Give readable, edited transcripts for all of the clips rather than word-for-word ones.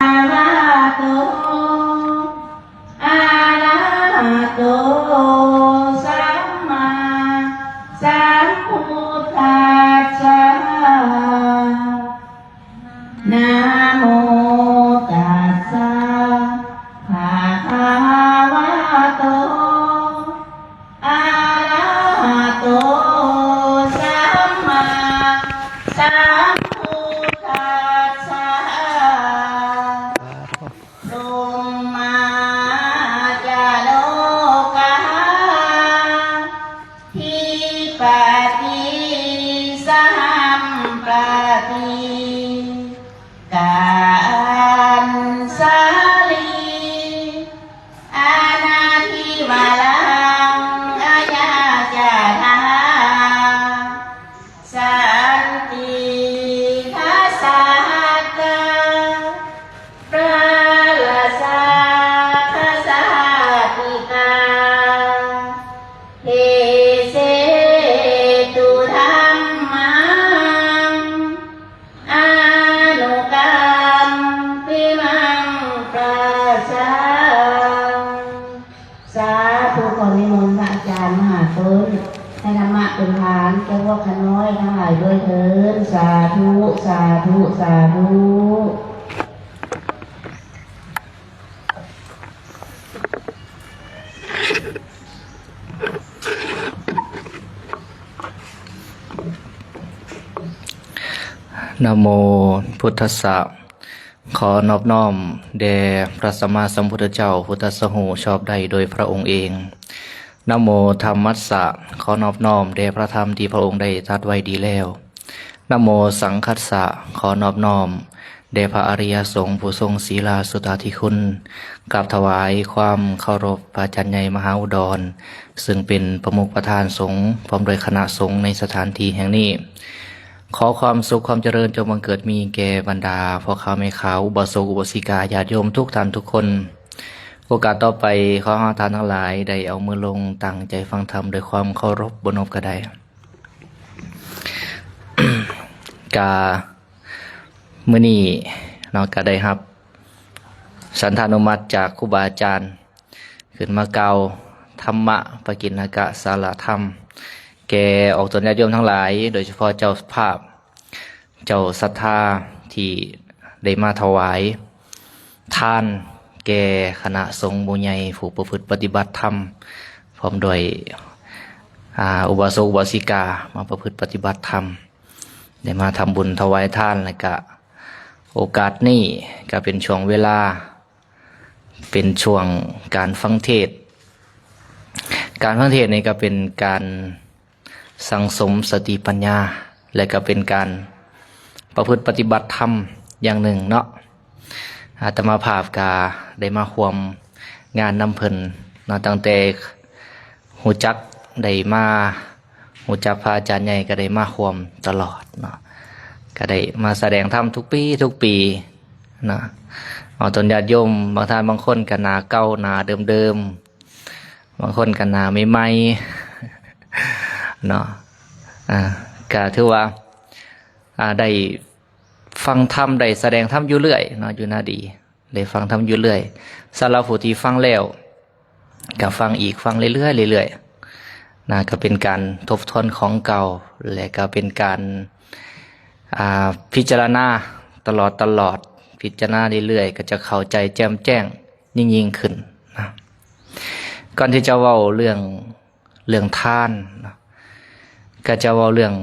อะระโตอะระโตสัมมาสัมพุทธัสสะนะโมตัสสะภะคะวะโตอะระโตสัมมาสัมพุทธัสสะตุมมาจาโลกะทิปติสัมปติกานสาลีอานาทิวาลังอายาจาทาสันติทัสสะตาปราลาสาทัสสะติกาเทเสตุธัมมังอนุกัมปิมังปัสสะสาธุขอนิมนต์พระอาจารย์มหาปุณให้ธรรมะเป็นฐานแก่พวกขน้อยทั้งหลายด้วยเถิดสาธุสาธุสาธุนะโมพุทธัสสะขอนอบน้อมแด่พระสัมมาสัมพุทธเจ้าพุทธสหูชอบได้โดยพระองค์เองนะโมธัมมัสสะขอนอบน้อมแด่พระธรรมที่พระองค์ได้ตรัสไว้ดีแล้วนะโมสังคัสสะขอนอบน้อมแด่พระอริยสงฆ์ผู้ทรงศีลาสุตติคุณกราบถวายความเคารพพระอาจารย์ใหญ่มหาอุดรซึ่งเป็นประมุขประธานสงฆ์พร้อมโดยคณะสงฆ์ในสถานที่แห่งนี้ขอความสุขความเจริญจงบังเกิดมีแก่บรรดาพ่อค้าแม่ค้าอุบาสกอุบาสิกาญาติโยมทุกท่านทุกคนโอกาสต่อไปขอให้ท่านทั้งหลายได้เอามือลงตั้งใจฟังธรรมโดยความเคารพบนอบกระได กามื้อนี้เนาะก็ได้รับสันทานุมัติจากครูบาอาจารย์ขึ้นมาเกล่าวธรรมะปกิณกะสารธรรมแก่ออกตนญาติโยมทั้งหลายโดยเฉพาะเจ้าภาพเจ้าศรัทธาที่ได้มาถวายทานแก่คณะสงฆ์หมู่ใหญ่ผู้ประพฤติปฏิบัติธรรมพร้อมด้วยอุบาสกอุบาสิกามาประพฤติปฏิบัติธรรมได้มาทำบุญถวายทานแล้วก็โอกาสนี้ก็เป็นช่วงเวลาเป็นช่วงการฟังเทศการฟังเทศนี่ก็เป็นการสังสมสติปัญญาและก็เป็นการประพฤติปฏิบัติธรรมอย่างหนึ่งเนาะอาตมาภาพกาได้มาควมงานนำเพิ่นเนาะตั้งแต่หูจักได้มาหูจักพระอาจารย์ใหญ่ก็ได้มาควมตลอดเนาะก็ได้มาแสดงธรรมทุกปีนะเอาตนญาติโยมบางท่านบางคนก็หน้าเก่าหน้าเดิมบางคนก็หน้าใหม่ๆเนาะก็ถือว่าได้ฟังธรรมได้แสดงธรรมอยู่เรื่อยเนาะอยู่น่าดีได้ฟังธรรมอยู่เรื่อยสำหรับผู้ที่ฟังแล้วก็ฟังอีกฟังเรื่อยๆนะก็เป็นการทบทวนของเก่าและก็เป็นการพิจารณาตลอดพิจารณาเรื่อยๆก็จะเข้าใจแจ่มแจ้งยิ่งขึ้นนะก่อนที่จะเว้าเรื่องทานนะก็จะเว้าเรื่อง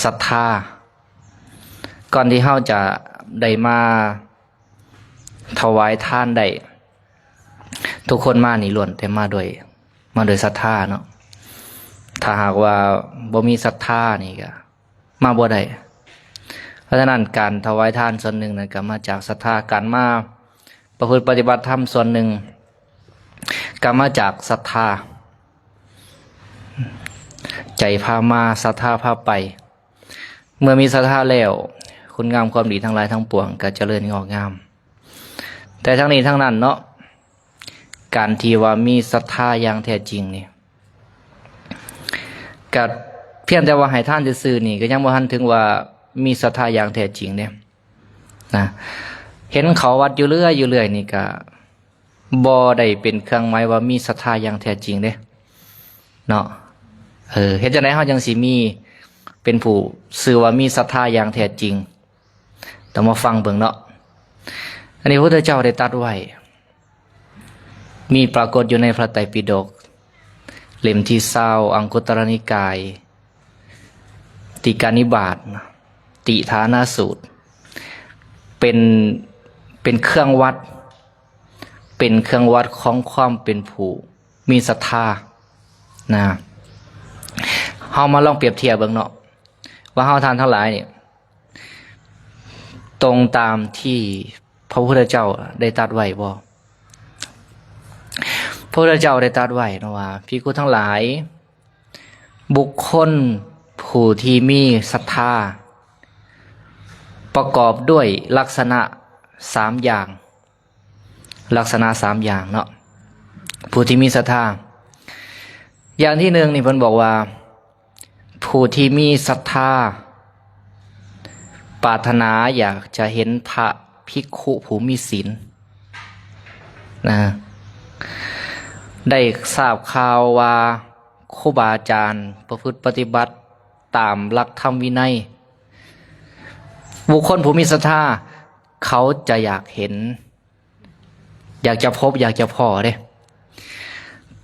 ศรัทธาก่อนที่เฮาจะได้มาถวายทานได้ทุกคนมานี่ล้วนแต่มาโดยศรัทธาเนาะถ้าหากว่าบ่มีศรัทธานี่ก็มาบ่ได้เพราะฉะนั้นการถวายทานส่วนหนึ่งนั่นก็มาจากศรัทธาการมาประพฤติปฏิบัติธรรมส่วนหนึ่งก็มาจากศรัทธาใจพามาศรัทธาพาไปเมื่อมีศรัทธาแล้วคุณงามความดีทั้งหลายทั้งปวงก็เจริญงอกงามแต่ทั้งนี้ทั้งนั้นเนาะการที่ว่ามีศรัทธาอย่างแท้จริงนี่ก็เพียงแต่ว่าให้ท่านซื่อๆนี่ก็ยังบ่ทันถึงว่ามีศรัทธาอย่างแท้จริงเนี่ยนะ เห็นเขาวัดอยู่เรื่อยนี่ก็บ่ได้เป็นเครื่องหมายว่ามีศรัทธาอย่างแท้จริงเด้เนาะเฮ็ดจังได๋เฮาจังสิมีเป็นผู้ชื่อว่ามีศรัทธาอย่างแท้จริงต้องมาฟังเบิ่งเนาะอันนี้พระพุทธเจ้าได้ตรัสไว้มีปรากฏอยู่ในพระไตรปิฎกเล่มที่20อังคุตรนิกายติกานิบาตติฐานาสูตรเป็นเครื่องวัดเป็นเครื่องวัดของความเป็นผู้มีศรัทธานะเฮามาลองเปรียบเทียบเบิ่งเนาะว่าเฮาท่านทั้งหลายเนี่ยตรงตามที่พระพุทธเจ้าได้ตรัสไว้บ่พระพุทธเจ้าได้ตรัสไว้นะว่าภิกษุทั้งหลายบุคคลผู้ที่มีศรัทธาประกอบด้วยลักษณะ3อย่างลักษณะ3อย่างเนาะผู้ที่มีศรัทธาอย่างที่1นี่เพิ่นบอกว่าผู้ที่มีศรัทธาปรารถนาอยากจะเห็นพระภิกขุผู้มีศีลนะได้ทราบข่าวว่าครูบาอาจารย์ประพฤติปฏิบัติตามหลักธรรมวินัยบุคคลผู้มีศรัทธาเขาจะอยากเห็นอยากจะพบอยากจะพ้อเด้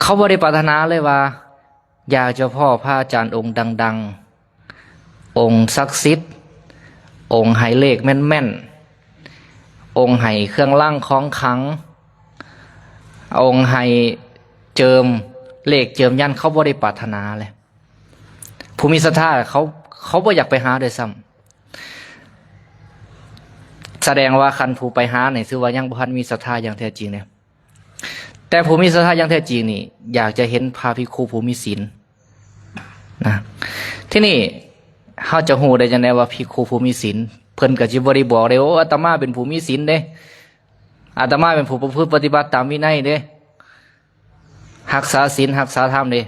เขาบ่ได้ปรารถนาเลยว่าอยากจะพ้อพระอาจารย์องค์ดังๆองค์ศักดิ์สิทธิ์องค์ให้เลขแม่นๆองค์ให้เครื่องรางของขลังองค์ให้เจิมเลขเจิมยันเขาบ่ได้ปรารถนาเลยผู้มีศรัทธาเขาบ่อยากไปหาด้วยซ้ำแสดงว่าคันผู้ไปหาเนี่ยถือว่ายังบ่ทันมีศรัทธาอย่างแท้จริงเนี่ยแต่ผู้มีศรัทธาอย่างแท้จริงนี่อยากจะเห็นพระภิกขุผู้มีศีลนะที่นี่เฮาจะฮู้ได้จังได๋ว่าภิกขุผู้มีศีลเพิ่นก็สิบ่ได้บอกได้โอ้อาตมาเป็นผู้มีศีลเด้อาตมาเป็นผู้ประพฤติปฏิบัติตามวินัยเด้รักษาศีลรักษาธรรมเด้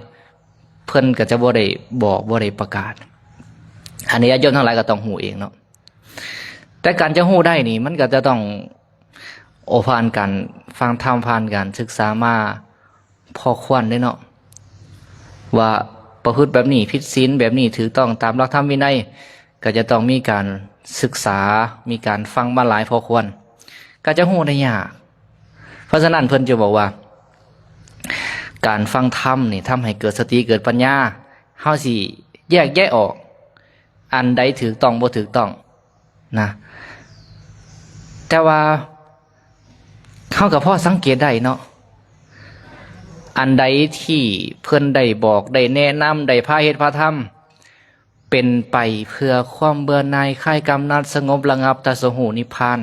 เพิ่นก็จะบ่ได้บอกบ่ได้ประกาศอันนี้ญาติโยมทั้งหลายก็ต้องฮู้เองเนาะแต่การจะฮู้ได้นี่มันก็จะต้องผ่านการฟังธรรมผ่านการศึกษามาพอควรได้เนาะว่าประพฤติแบบนี้ผิดศีลแบบนี้ถือต้องตามหลักธรรมวินัยก็จะต้องมีการศึกษามีการฟังมาหลายพอควรก็จะฮู้ได้ยากเพราะฉะนั้นเพิ่นจะบอกว่าการฟังธรรมนี่ทำให้เกิดสติเกิดปัญญาเฮาสิแยกแยะออกอันใดถูกต้องบ่ถูกต้องนะแต่ว่าเขากับพ่อสังเกตได้เนาะอันใดที่เพื่อนได้บอกได้แนะนำได้พาเหตุพาธรรมเป็นไปเพื่อความเบื่อหน่ายคลายกำนัดสงบระงับตรัสรู้นิพพาน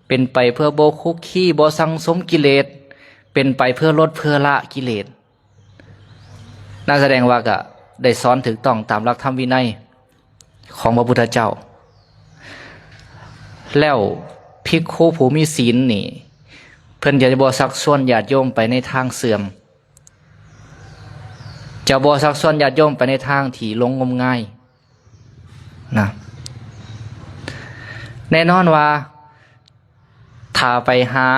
เป็นไปเพื่อบ่คุกคีบ่สังสมกิเลสเป็นไปเพื่อลดเพื่อละกิเลสน่าแสดงว่าก็ได้สอนถูกต้องตามหลักธรรมวินัยของพระพุทธเจ้าแล้วภิกขุผู้มีศีลนี่เพิ่นจะบ่ซักซ้วนญาติโยมไปในทางเสื่อมจะบ่ซักซ้วนญาติโยมไปในทางที่หลงงมงายนะแน่นอนว่าถ้าไปหา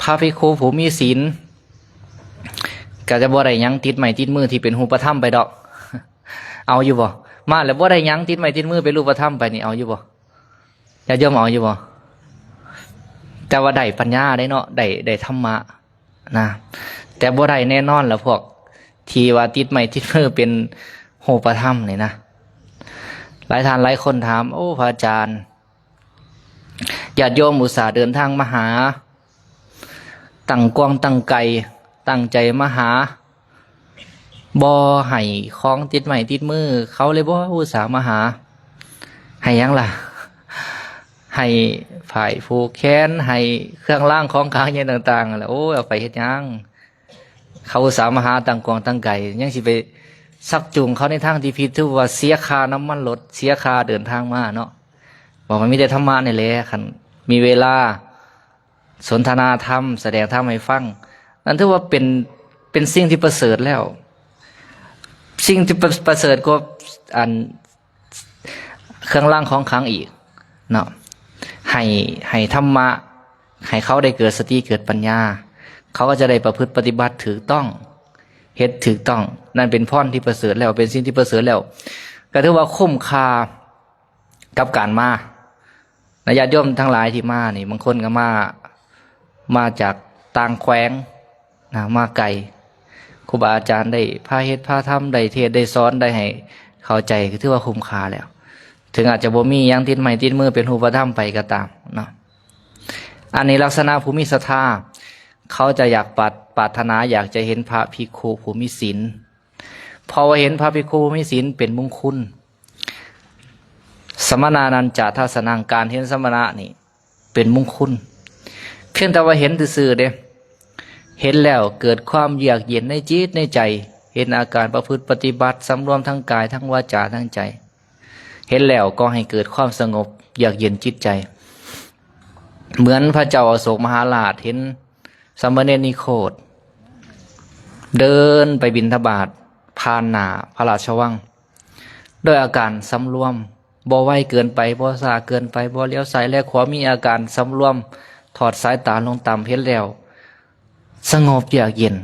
พระภิกขุผู้มีศีลก็จะบ่ได้หยังติดไม้ติดมือที่เป็นรูปธรรมไปดอกเอาอยู่บ่มาแล้วบ่ได้หยังติดไม้ติดมือเป็นรูปธรรมไปนี่เอาอยู่บ่ญาติโยมเอาอยู่บ่แต่ว่าได้ปัญญาได้เนาะได้ธรรมะนะแต่บ่ได้แน่นอนแล้วพวกที่ว่าติดไม้ติดมือเป็นรูปธรรมนี่นะหลายท่านหลายคนถามโอ้พระอาจารย์ญาติโยมอุตส่าห์เดินทางมาหาตั้งกวางตั้งไกลตั้งใจมาหาบ่ให้ของติดไม้ติดมือเขาเลยบ่อุตส่าห์มาหาให้ยังล่ะให้ฝ่ายผูกแขนให้เครื่องร่างของขลังอย่างต่างๆแล้วโอ้เอาไปเฮ็ดยังเขาอุตส่าห์มาหาตั้งกวางตั้งไกลยังสิไปชักจูงเขาในทางที่ผิดถือว่าเสียค่าน้ำมันรถเสียค่าเดินทางมาเนาะบอกมันมีแต่ธรรมะนี่แหละคันมีเวลาสนทนาธรรมแสดงธรรมให้ฟังนั่นถือว่าเป็นสิ่งที่ประเสริฐแล้วสิ่งที่ประเสริฐก็อันเครื่องรางของขลังอีกเนาะใ ให้ธรรมะให้เขาได้เกิดสติเกิดปัญญาเขาก็จะได้ประพฤติปฏิบัติถูกต้องเฮ็ดถูกต้องนั่นเป็นพรที่ประเสริฐแล้วเป็นสิ่งที่ประเสริฐแล้วก็ถือว่าคุ้มค่ากับการมาญาติโยมทั้งหลายที่มานี่บางคนก็มาจากต่างแขวงนะมาไกลครูบาอาจารย์ได้พาเฮ็ดพาทำได้เทศได้สอนได้ให้เข้าใจก็ถือว่าคุ้มค่าแล้วถึงอาจจะบ่มีหยังติดไม้ติดมือเป็นรูปธรรมไปก็ตามเนาะอันนี้ลักษณะผู้มีศรัทธาเขาจะอยากปรารถนาอยากจะเห็นพระภิกขุผู้มีศีลพอเห็นพระภิกขุผู้มีศีลเป็นมงคลสมณานันจาทัสนังการเห็นสมณะนี่เป็นมงคลเพียงแต่ว่าเห็นซื่อๆเด้เห็นแล้วเกิดความเยือกเย็นในจิตในใจเห็นอาการประพฤติปฏิบัติสำรวมทั้งกายทั้งวาจาทั้งใจเห็นแล้วก็ให้เกิดความสงบเยือกเย็นจิตใจเหมือนพระเจ้าอโศกมหาราชเห็นสามเณรนิโคตเดินไปบิณฑบาตผ่านหน้าพระราชวังด้วยอาการสำรวมบ่ไวเกินไปบ่ช้าเกินไปบ่เลี้ยวซ้ายและขวามีอาการสำรวมถอดสายตาลงต่ำเห็นแล้วสงบเยือกเย็น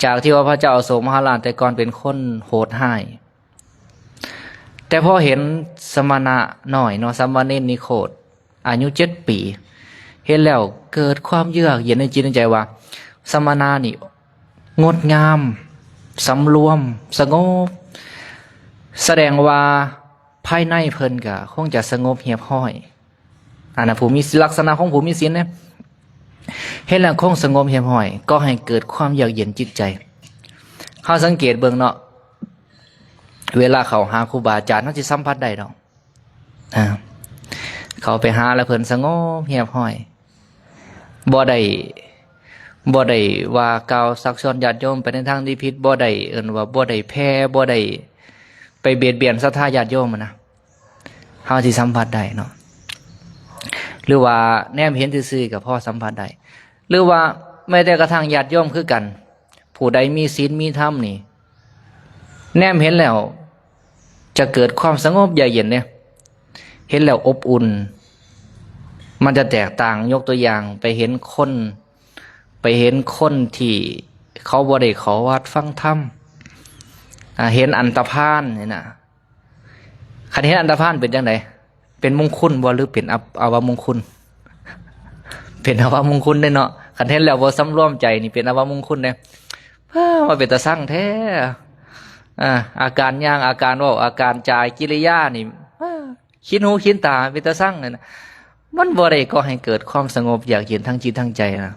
จากที่ว่าพระเจ้าอโศกมหาราชแต่ก่อนเป็นคนโหดร้ายแต่พอเห็นสมณะหน่อยเนาะสามเณรนิโคตอายุ7 ปีเห็นแล้วเกิดความเยือกเย็นในจิตในใจว่าสมณะนี่งดงามสำรวมสงบแสดงว่าภายในเพิ่นก็คงจะสงบเรียบร้อยอันนั้นผู้มีลักษณะของผู้มีศีลเนี่ยเห็นแล้วคงสงบเรียบร้อยก็ให้เกิดความเยือกเย็นจิตใจเฮาสังเกตเบิ่งเนาะเวลาเขาหาครูบาอาจารย์เขาสิสัมผัสได้ดอกเขาไปหาแล้วเพิ่นสงบเรียบร้อยบ่ได้ว่ากล่าวซักซ้อนญาติโยมไปในทางที่ผิดบ่ได้เอิ้นว่าบ่ได้แพ้บ่ได้ไปเบียดเบียนศรัทธาญาติโยมนะเฮาสิสัมผัสได้เนาะหรือว่าแนมเห็นซื่อๆก็พอสัมผัสได้หรือว่าแม้แต่กระทั่งญาติโยมคือกันผู้ใดมีศีลมีธรรมนี่แนมเห็นแล้วจะเกิดความสงบเยือกเย็นเนี่ยเห็นแล้วอบอุ่นมันจะแตกต่างยกตัวอย่างไปเห็นคนที่เขาบ่ได้ขอวัดฟังธรรมเห็นอันตพาลนี่นะคันเห็นอันตพาลเป็นจังไดเป็นมงคลบ่หรือเป็นอวมงคลเป็นอวมงคลได้เนาะคันเห็นแล้วบ่สำรวมใจนี่เป็นอวมงคลเด้ว่าเป็นตาสั่งแท้อาการย่างอาการว่าอาการจายกิริยานี่คิดหูคิดตาเป็นตาสั่งเลยนะมันบ่ได้ก็ให้เกิดความสงบเยือกเย็นทั้งจิตทั้งใจนะ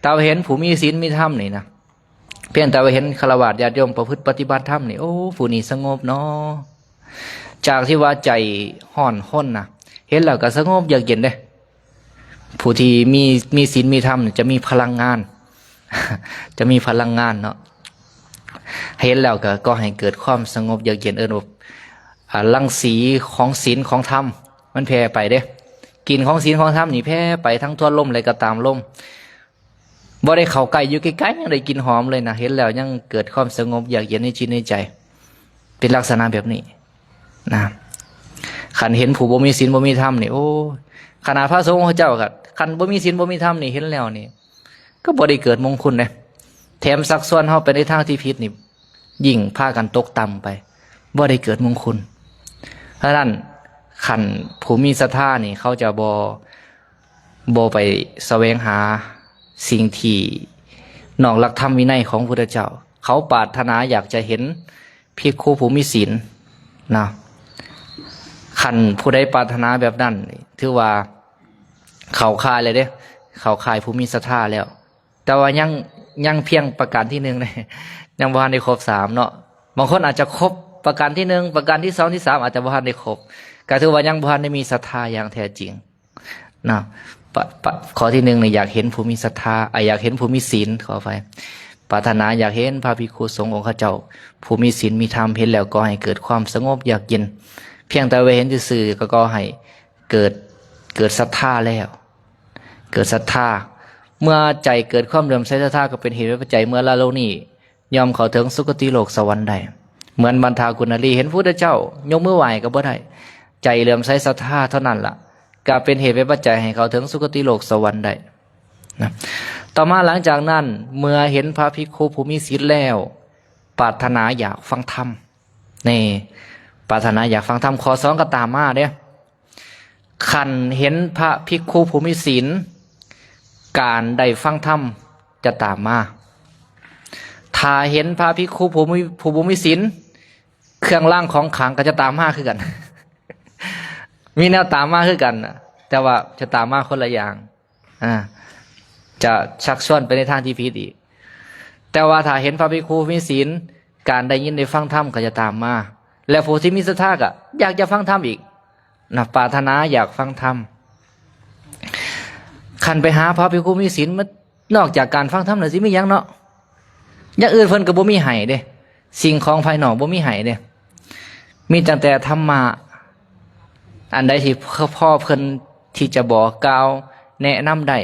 แต่เห็นผู้มีศีลมีธรรมนี่นะเพียงแต่ว่าเห็นฆราวาสญาติโยมประพฤติปฏิบัติธรรมนี่โอ้ผู้นี้สงบเนาะจากที่ว่าใจห่อนห้นนะเห็นแล้วก็สงบเยือกเย็นเด้ผู้ที่มีศีลมีธรรมจะมีพลังงานจะมีพลังงานเนาะเห็นแล้วก็ให้เกิดความสงบเยือกเย็นรังสีของศีลของธรรมมันแผ่ไปเด้กลิ่นของศีลของธรรมนี่แผ่ไปทั้งทั่วลมเลยก็ตามลมบ่ได้เข้าใกล้อยู่ใกล้ๆยังได้กลิ่นหอมเลยนะเห็นแล้วยังเกิดความสงบเยือกเย็นในจิตในใจเป็นลักษณะแบบนี้นะขันเห็นผู้บ่มีศีลบ่มีธรรมนี่โอ้ขนาดพระสงฆ์พระเจ้าครับขันบ่มีศีลบ่มีธรรมนี่เห็นแล้วนี่ก็บ่ได้เกิดมงคลเลยแถมซักซ้อนเฮาไปในทางที่ผิดนี่ยิ่งพากันตกต่ำไปบ่ได้เกิดมงคลเพราะนั้นขันผู้มีศรัทธานี่เขาจะบ่ไปแสวงหาสิ่งที่นอกหลักธรรมวินัยของพุทธเจ้าเขาปรารถนาอยากจะเห็นภิกขุผู้มีศีลนะขันผู้ใดปรารถนาแบบนั้นถือว่าเขาคายเลยเด้เขาคายผู้มีศรัทธาแล้วแต่ว่ายังเพียงประการที่1เลยยังบ่ทันได้ครบ3เนาะบางคนอาจจะครบประการที่1ประการที่2ที่3อาจจะบ่ทันได้ครบก็ถือว่ายังบ่ทันได้มีศรัทธาอย่างแท้จริงนะข้อที่1เนี่ยอยากเห็นผู้มีศรัทธาอยากเห็นผู้มีศีลขอไปปรารถนาอยากเห็นพระภิกขุสงฆ์ของข้าเจ้าผู้มีศีลมีธรรมเห็นแล้วก็ให้เกิดความสงบเยือกเย็นเพียงแต่ว่าเห็นซื่อๆก็ให้เกิดศรัทธาแล้วเกิดศรัทธาเมื่อใจเกิดความเลื่อมใสศรัทธาก็เป็นเหตุปัจจัยเมื่อละโลกนี้ยอมเข้าถึงสุคติโลกสวรรค์ได้เหมือนบรรทากุณลีเห็นพระพุทธเจ้ายกมือไหว้ก็บ่ได้ใจเลื่อมใสศรัทธาเท่านั้นล่ะ ก็เป็นเหตุเป็นปัจจัยให้เขาถึงสุคติโลกสวรรค์ได้นะต่อมาหลังจากนั้นเมื่อเห็นพระภิกขุผู้มีศีลแล้วปรารถนาอยากฟังธรรมนี่ปรารถนาอยากฟังธรรมข้อสองก็ตามมาเด้ขันเห็นพระภิกขุผู้มีศีลการได้ฟังธรรมจะตามมาถ้าเห็นพระภิกขุผู้มีศีลเครื่องร่างของขลังก็จะตามมาคือกัน มีแนวตามมาคือกันแต่ว่าจะตามมาคนละอย่างจะชักชวนไปในทางที่ผิดอีกแต่ว่าถ้าเห็นพระภิกขุมีศีลการได้ยินได้ฟังธรรมก็จะตามมาแล้วผู้ที่มีศรัทธาก็อยากจะฟังธรรมอีกนะปรารถนาอยากฟังธรรมขันไปหาพระภิกขุมีศีลมันนอกจากการฟังธรรมแล้วสิมีหยังเนาะอย่างอื่นเพิ่นก็บ่มีให้เด้สิ่งของภายนอกบ่มีให้เด้มีตั้งแต่ธรรมะอันใดที่พ่อเพิ่นที่จะบอกกล่าวแนะนำได้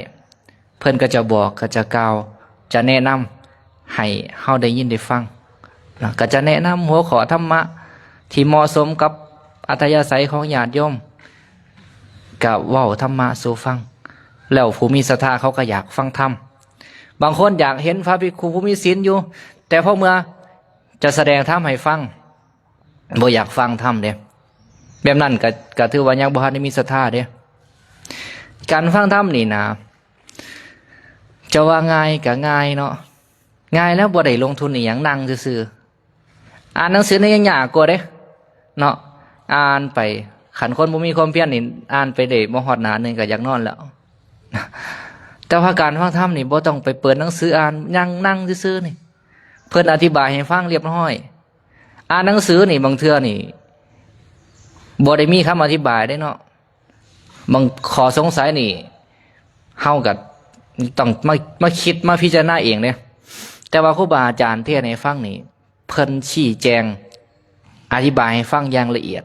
เพิ่นก็จะบอกก็จะกล่าวจะแนะนำให้เฮาได้ยินได้ฟังนะก็จะแนะนำหัวข้อธรรมะที่เหมาะสมกับอัธยาศัยของญาติโยมก็เว้าธรรมะสู่ฟังแล้วผู้มีศรัทธาเขาก็อยากฟังธรรมบางคนอยากเห็นพระภิกขุผู้มีศีลอยู่แต่พอเมื่อจะแสดงธรรมให้ฟังบ่อยากฟังธรรมเด้แบบนั้นก็ถือว่ายังบ่ทันได้มีศรัทธาเด้การฟังธรรมนี่นะจะว่าง่ายก็ง่ายเนาะง่ายแล้วบ่ได้ลงทุนอีหยังนั่งซื่อๆอ่านหนังสือนี่ยังยากกว่าเด้เนาะอ่านไปขันคนบ่มีความเพียรนี่อ่านไปได้บ่ฮอดหน้านึงก็อยากนอนแล้วแต่ว่าการฟังธรรมนี่บ่ต้องไปเปิดหนังสืออ่านนั่งซื่อๆนี่เพิ่นอธิบายให้ฟังเรียบร้อยอ่านหนังสือนี่บางเทื่อนี่บ่ได้มีคำอธิบายได้เนาะบางข้อสงสัยนี่เฮาก็ต้องมาคิดมาพิจารณาเองเด้แต่ว่าครูบาอาจารย์เทศน์ให้ฟังนี่เพิ่นชี้แจงอธิบายให้ฟังอย่างละเอียด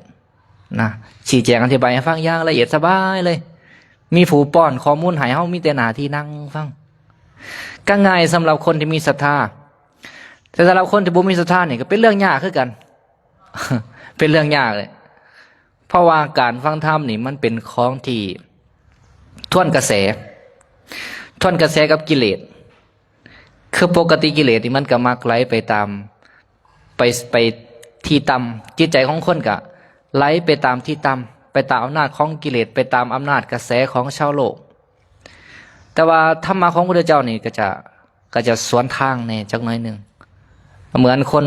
นะชี้แจงอธิบายให้ฟังอย่างละเอียดสบายเลยมีผู้ป้อนข้อมูลให้เฮามีแต่หน้าที่นั่งฟังก็ง่ายสำหรับคนที่มีศรัทธาแต่สำหรับคนที่บ่มีศรัทธานี่ก็เป็นเรื่องยากคือกัน เป็นเรื่องยากเลยเพราะว่าการฟังธรรมนี่มันเป็นของที่ทวนกระแสกับกิเลสคือปกติกิเลสนี่มันก็มักไหลไปตามไปที่ต่ำจิตใจของคนก็ไหลไปตามที่ต่ำไปตามอำนาจของกิเลสไปตามอำนาจกระแสของชาวโลกแต่ว่าธรรมะของพระพุทธเจ้านี่ก็จะสวนทางในจักหน่อยหนึ่งเหมือนคน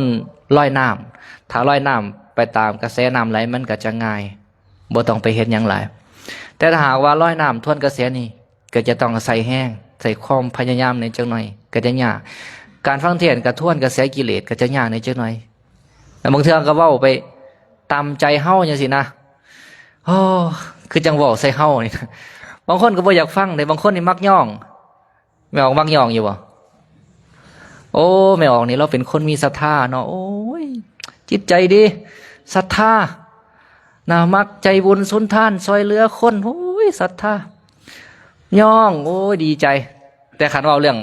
ลอยน้ำถ้าลอยน้ำไปตามกระแสน้ำไหลมันก็จะง่ายบ่ต้องไปเฮ็ดหยังหลายแต่ถ้าหากว่าลอยน้ำทวนกระแสนี่ก็จะต้องใส่แห้งใส่ความพยายามในจักหน่อยก็จะยากการฟังเทศน์ก็ทวนกระแสกิเลสก็จะยากในจักหน่อยแต่บางเทื่อก็เว้าไปตามใจเฮาจังซี่นะโอ้คือจังเว้าใส่เฮานี่บางคนก็บ่อยากฟังแต่บางคนนี่มักย่องแม่ออกมักย่องอยู่บ่โอ้แม่ออกนี่เราเป็นคนมีศรัทธาเนาะโอ้ยจิตใจดีศรัทธาน่ามักใจบุญสุนทานซอยเหลือคนโอ้ยศรัทธาย่องโอ้ยดีใจแต่ขันว่าเรื่อง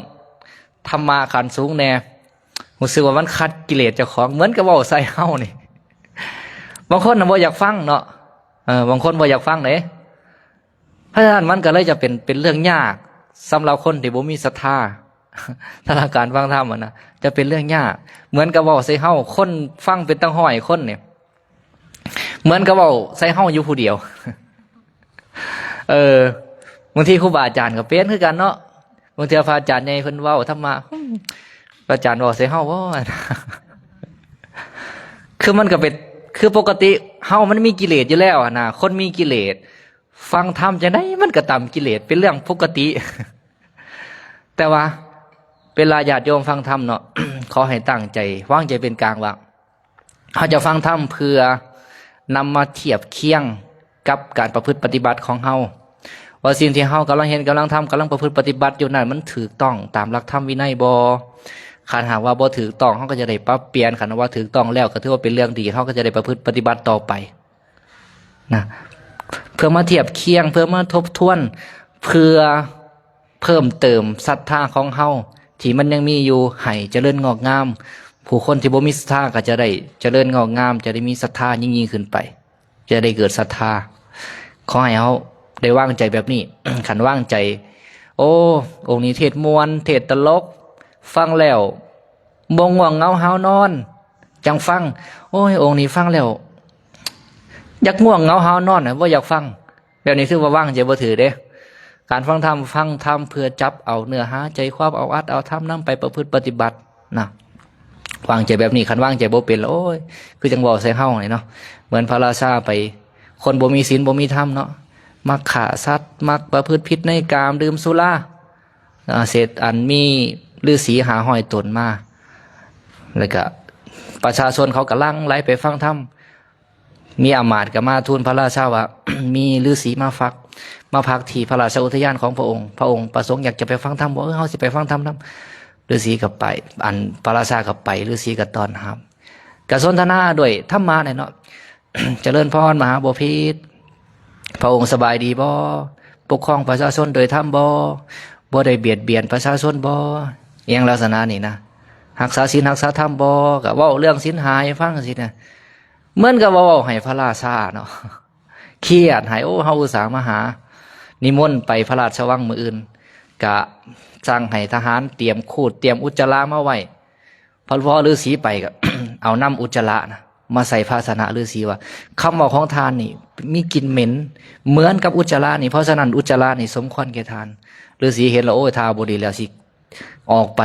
ธรรมะขันสูงแน่รู้สึกว่ามันขัดกิเลสเจ้าของเหมือนกับว่าใส่เฮานี่บางคนน่ะบ่อยากฟังเนาะบางคนบ่อยากฟังเด้เพราะฉะนั้นมันก็เลยจะเป็นเรื่องยากสำหรับคนที่บ่มีศรัทธาถ้าการฟังธรรมนะจะเป็นเรื่องยากเหมือนกับว่าใส่เฮาคนฟังเป็นตั้งห้อยคนเนี่ยเหมือนกับว่าใส่เฮาอยู่ผู้เดียวบางทีครูบาอาจารย์ก็เป็นคือกันเนาะบางทีพระอาจารย์ใหญ่เพิ่นเว้าธรรมะพระอาจารย์เว้าใส่เฮาว่าคือมันก็เป็นคือปกติเฮามันมีกิเลสอยู่แล้วนะคนมีกิเลสฟังธรรมจังได๋มันก็ตามกิเลสเป็นเรื่องปกติแต่ว่าเวลาญาติโยมฟังธรรมเนาะ ขอให้ตั้งใจวางใจเป็นกลางว่าเขาจะฟังธรรมเพื่อนำมาเทียบเคียงกับการประพฤติปฏิบัติของเฮาว่าสิ่งที่เฮากำลังเห็นกำลังทำกำลังประพฤติปฏิบัติอยู่นั้นมันถูกต้องตามหลักธรรมวินัยบ่ขันหากว่าบ่ถูกต้องเฮาก็จะได้ปรับเปลี่ยนขันว่าถูกต้องแล้วก็ถือว่าเป็นเรื่องดีเฮาก็จะได้ประพฤติปฏิบัติต่อไปนะเพื่อมาเทียบเคียงเพื่อมาทบทวนเพื่อเพิ่มเติมศรัทธาของเฮาที่มันยังมีอยู่ให้เจริญงอกงามผู้คนที่บ่มีศรัทธาก็จะได้เจริญงอกงามจะได้มีศรัทธายิ่งขึ้นไปจะได้เกิดศรัทธาขอให้เฮา ได้วางใจแบบนี้ ขันวางใจ โอ้องค์นี้เทศมวนเทศตลกฟังแล้วบ่ง่วงเหงาหาวนอนจังฟังโอ้ยองค์นี้ฟังแล้วอยากง่วงเหงาหาวนอนว่าอยากฟังแบบนี้คือว่าว่างใจบ่ถือเด้การฟังธรรมเพื่อจับเอาเนื้อหาใจความเอาอัดเอาทำนำไปประพฤติปฏิบัตินะวางใจแบบนี้คันวางใจบ่เป็นโอ้ยคือจังบ่ใส่เฮานี่เนาะเหมือนพระราชาไปคนบ่มีศีลบ่มีธรรมเนาะมักฆ่าสัตว์มักประพฤติผิดในกามดื่มสุราเศษอันมีฤาษีหาห้อยตนมาแล้วก็ประชาชนเขากำลังไหลไปฟังธรรมมีอมาตย์ก็มาทูลพระราชาว่า มีฤาษีมาพักที่พระราชอุทยานของพระองค์ประสงค์อยากจะไปฟังธรรมบอกเฮาสิไปฟังธรรมนำฤาษีก็ไปอันพระราชาก็ไปฤาษีก็ต้อนรับก็สนทนาด้วยธรรมะเนี่ยเนาะ เจริญพรมหาบพิตรพระองค์สบายดีบ่ปกครองประชาชนโดยธรรมบ่ได้เบียดเบียนประชาชนบ่อย่างลักษณะนี้นะรักษาศีลรักษาธรรมบ่ก็เว้าเรื่องศีลหายฟังสินะเหมือนกับว่าเว้าให้พระราชาเนาะ เครียดให้โอ้เฮาอุตส่าห์มาหานิมนต์ไปพระราชวังมื้ออื่นก็สั่งให้ทหารเตรียมคูดเตรียมอุจจาระมาไว้พอฤาษีไปก็ เอาน้ำอุจจาระนะมาใส่ภาชนะฤาษีว่าคำบอกของทานนี่มีกลิ่นเหม็นเหมือนกับอุจจาระนี่เพราะฉะนั้นอุจจาระนี่สมควรแก่ทานฤาษีเห็นแล้วโอ้ยทาบ่ดีแล้วสิออกไป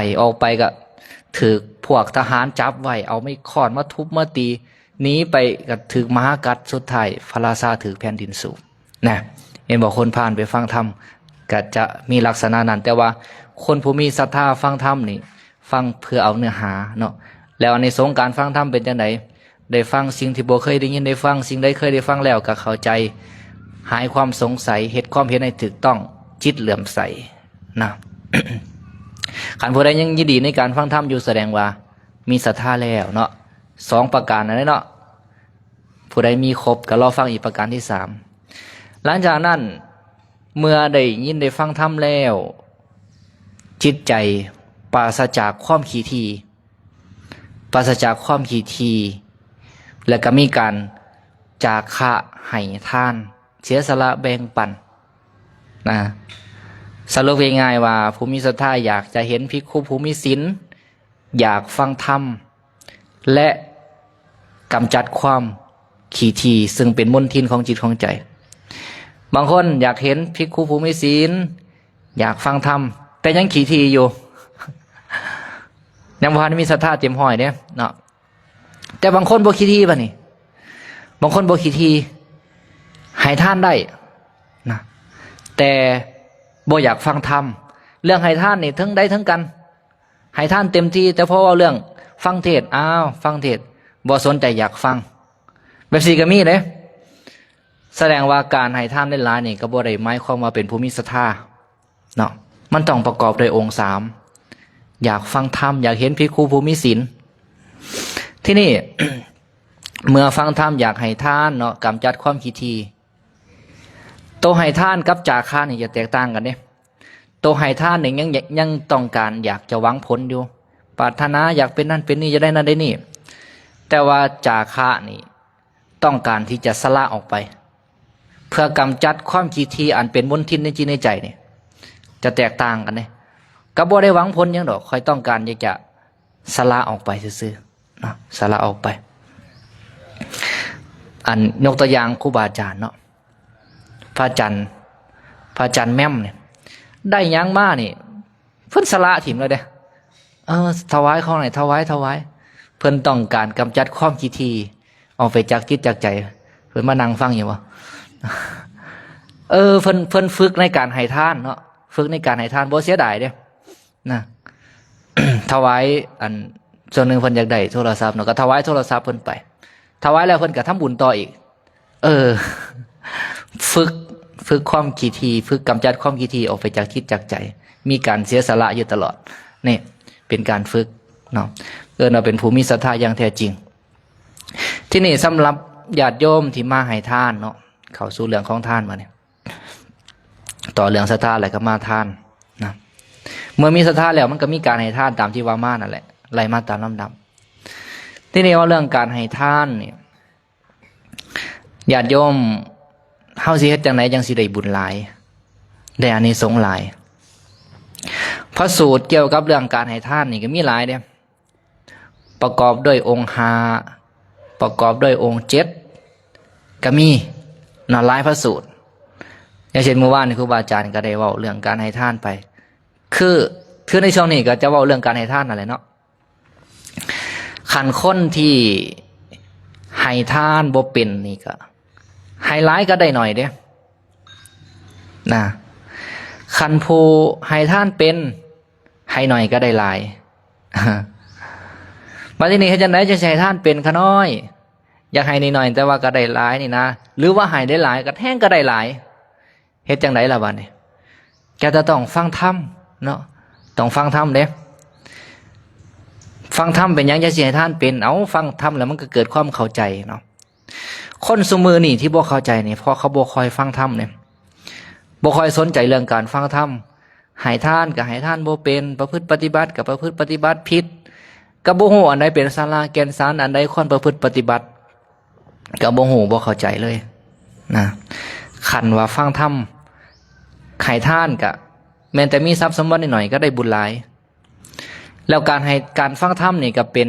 ก็ถูกพวกทหารจับไว้เอาไม้ค้อนมาทุบมาตีหนีไปก็ถูกมหากัดสุดท้ายพระราชาถูกแผ่นดินสูบนะเห็นบอกคนผ่านไปฟังธรรมก็จะมีลักษณะนั้นแต่ว่าคนผู้มีศรัทธาฟังธรรมนี่ฟังเพื่อเอาเนื้อหาเนาะแล้วในสงการฟังธรรมเป็นจังไดได้ฟังสิ่งที่บ่เคยได้ยินได้ฟังสิ่งใดเคยได้ฟังแล้วก็เข้าใจหายความสงสัยเฮ็ดความเห็นให้ถูกต้องจิตเหลื่อมใสนะ ขันผู้ใดยังยินดีในการฟังธรรมอยู่แสดงว่ามีศรัทธาแล้วเนาะ2ประการนั้นเนาะผู้ใดมีครบก็รอฟังอีกประการที่3หลังจากนั้นเมื่อได้ยินได้ฟังธรรมแล้วจิตใจปราศจากความขี้ทีปราศจากความขี้ทีและก็มีการจาคะให้ทานเสียสละแบ่งปันนะสรุปง่ายๆว่าผู้มีศรัทธาอยากจะเห็นภิกขุผู้มีศีลอยากฟังธรรมและกำจัดความขี้ทีซึ่งเป็นมลทินของจิตของใจบางคนอยากเห็นภิกขุผู้มีศีลอยากฟังธรรมแต่ยังขี้ทีอยู่ ยังบ่ทันมีศรัทธาเต็มห้อยเนี่ยเนาะแต่บางคนบ่ขี้ทีป่ะนี่บางคนบ่ขี้ทีให้ทานได้นะแต่บ่อยากฟังธรรมเรื่องให้ทานนี่ทั้งได้ทั้งกันให้ทานเต็มที่แต่เพราะว่าเรื่องฟังเทศฟังเทศบ่สนใจอยากฟังแบบสี่ก็มีเลยแสดงว่าการให้ทานหลายๆนี่ก็บ่ได้หมายความว่าเป็นผู้มีศรัทธาเนาะมันต้องประกอบด้วยองค์3อยากฟังธรรมอยากเห็นภิกขุผู้มีศีลที่นี่ เมื่อฟังธรรมอยากให้ทานเนาะกำจัดความขี้ทีตัวให้ทานกับจาคะนี่จะแตกต่างกันเนี่ยตัวให้ทานนี่ยังต้องการอยากจะหวังผลอยู่ปรารถนาอยากเป็นนั่นเป็นนี่จะได้นั่นได้นี่แต่ว่าจาคะนี่ต้องการที่จะสละออกไปเพื่อกำจัดความขี้ทีอันเป็นมลทินในจิตในใจเนี่ยจะแตกต่างกันเนี่ยก็บ่ได้หวังผลยังดอกคอยต้องการอยากจะสละออกไปซื่อๆนะสละออกไปอันยกตัวอย่างครูบาอาจารย์เนาะพระอาจารย์แม่มเนี่ยได้ยังมานี่เพิ่นสละถิ่มเลยเด้ถวายของไหนถวายเพิ่นต้องการกำจัดความขี้ทีออกไปจากจิตจากใจเพิ่นมานั่งฟังอยู่บ่เพิ่นฝึกในการให้ทานเนาะฝึกในการให้ทานบ่เสียดายเด้นะ ถวายอันส่วนหนึ่งเพิ่นอยากได้โทรศัพท์เนาะก็ถวายโทรศัพท์เพิ่นไปถวายแล้วเพิ่นก็ทำบุญต่ออีกฝึกความขี้ทีฝึกกำจัดความขี้ทีออกไปจากจิตจากใจมีการเสียสละอยู่ตลอดนี่เป็นการฝึกเนาะเราเป็นผู้มีศรัทธาอย่างแท้จริงที่นี่สำหรับญาติโยมที่มาให้ทานเนาะเข้าสู่เรื่องของทานมาเนี่ยต่อเรื่องศรัทธาอะไรก็มาทานนะเมื่อมีศรัทธาแล้วมันก็มีการให้ทานตามที่ว่ามานั่นแหละไล่มาตามลำดับที่นี่ว่าเรื่องการให้ทานเนี่ยญาติโยม เฮาสิเฮ็ดจังไดจังสิได้บุญหลายได้อานิสงส์หลายพระสูตรเกี่ยวกับเรื่องการให้ทานนี่ก็มีหลายเด้ประกอบด้วยองค์5ประกอบด้วยองค์7ก็มีหลายพระสูตรอย่างเช่นเมื่อวานครูบาอาจารย์ก็ได้เว้าเรื่องการให้ทานไปคือในช่วงนี้ก็จะเว้าเรื่องการให้ทานนั่นแหละเนาะคันคนที่ให้ทานบ่เป็นนี่ก็ให้หลายก็ได้หน่อยเด้นะคันผู้ให้ทานเป็นให้หน่อยก็ได้หลายมาที่นี่เขาจะไหนจะให้ทานเป็นขน้อยอยากให้นิดหน่อยแต่ว่าก็ได้หลายนี่นะหรือว่าให้ได้หลายก็แท่งก็ได้หลายเฮ็ดจังไดล่ะบัดนี้แกจะต้องฟังธรรมเนาะต้องฟังธรรมเด้ฟังธรรมเป็นหยังจะสิให้ทานเป็นเอาฟังธรรมแล้วมันก็เกิดความเข้าใจเนาะคนซุมือนี่ที่บ่เข้าใจนี่เพราะเขาบ่คอยฟังธรรมเนี่ยบ่คอยสนใจเรื่องการฟังธรรมให้ทานก็ให้ทานบ่เป็นประพฤติปฏิบัติก็ประพฤติปฏิบัติผิดก็บ่ฮู้อันใดเป็นศาลาแก่นสารอันใดควรประพฤติปฏิบัติก็บ่ฮู้บ่เข้าใจเลยนะคันว่าฟังธรรมให้ทานก็แม้แต่มีทรัพย์สมบัตินิดหน่อยก็ได้บุญหลายแล้วการฟังธรรมนี่ก็เป็น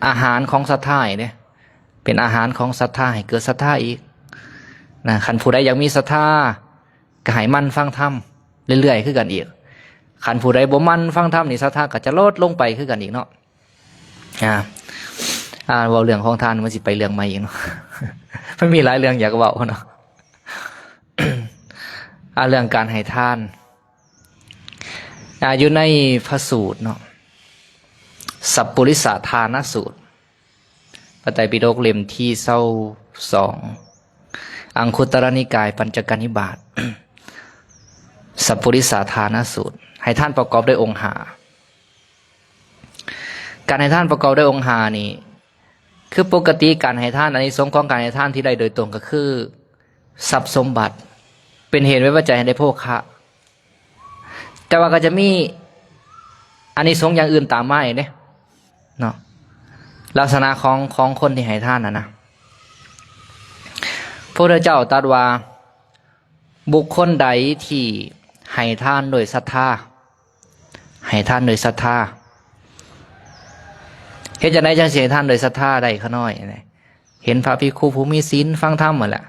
อาหารของศรัทธาเนี่ยเป็นอาหารของศรัทธาให้เกิดศรัทธาอีกนะคันผู้ใดอยากมีศรัทธาก็ให้มันฟังธรรมเรื่อยๆคือกันอีกคันผู้ใดบ่มันฟังธรรมนี่ศรัทธาก็จะลดลงไปคือกันอีกเนาะเว้าเรื่องของทานมันสิไปเรื่องใหม่อีกเนาะ มันมีหลายเรื่องอยากเว้าเนาะ เรื่องการให้ทานอยู่ในพระสูตรเนาะสัพปุริสทานสูตรพระไตรปิฎกเล่มที่22อังคุตตรนิกายปัญจกนิบาต สัพปุริสทานสูตรให้ท่านประกอบด้วยองค์5การให้ท่านประกอบด้วยองค์5นี่คือปกติการให้ท่านอานิสงส์ของการให้ท่านที่ได้โดยตรงก็คือทรัพย์สมบัติเป็นเหตุไว้ปัจจัยให้ได้โภคะแต่ว่าก็จะมีอานิสงส์อย่างอื่นตามมาอีกเนาะลักษณะของคนที่ให้ทานนะพระพุทธเจ้าตรัสว่าบุคคลใดที่ให้ทานโดยศรัทธาให้ทานโดยศรัทธาเห็นจะได้จังสิให้ทานโดยศรัทธาได้ขน้อยเห็นพระภิกขุผู้มีศีลฟังธรรมหมดแหละ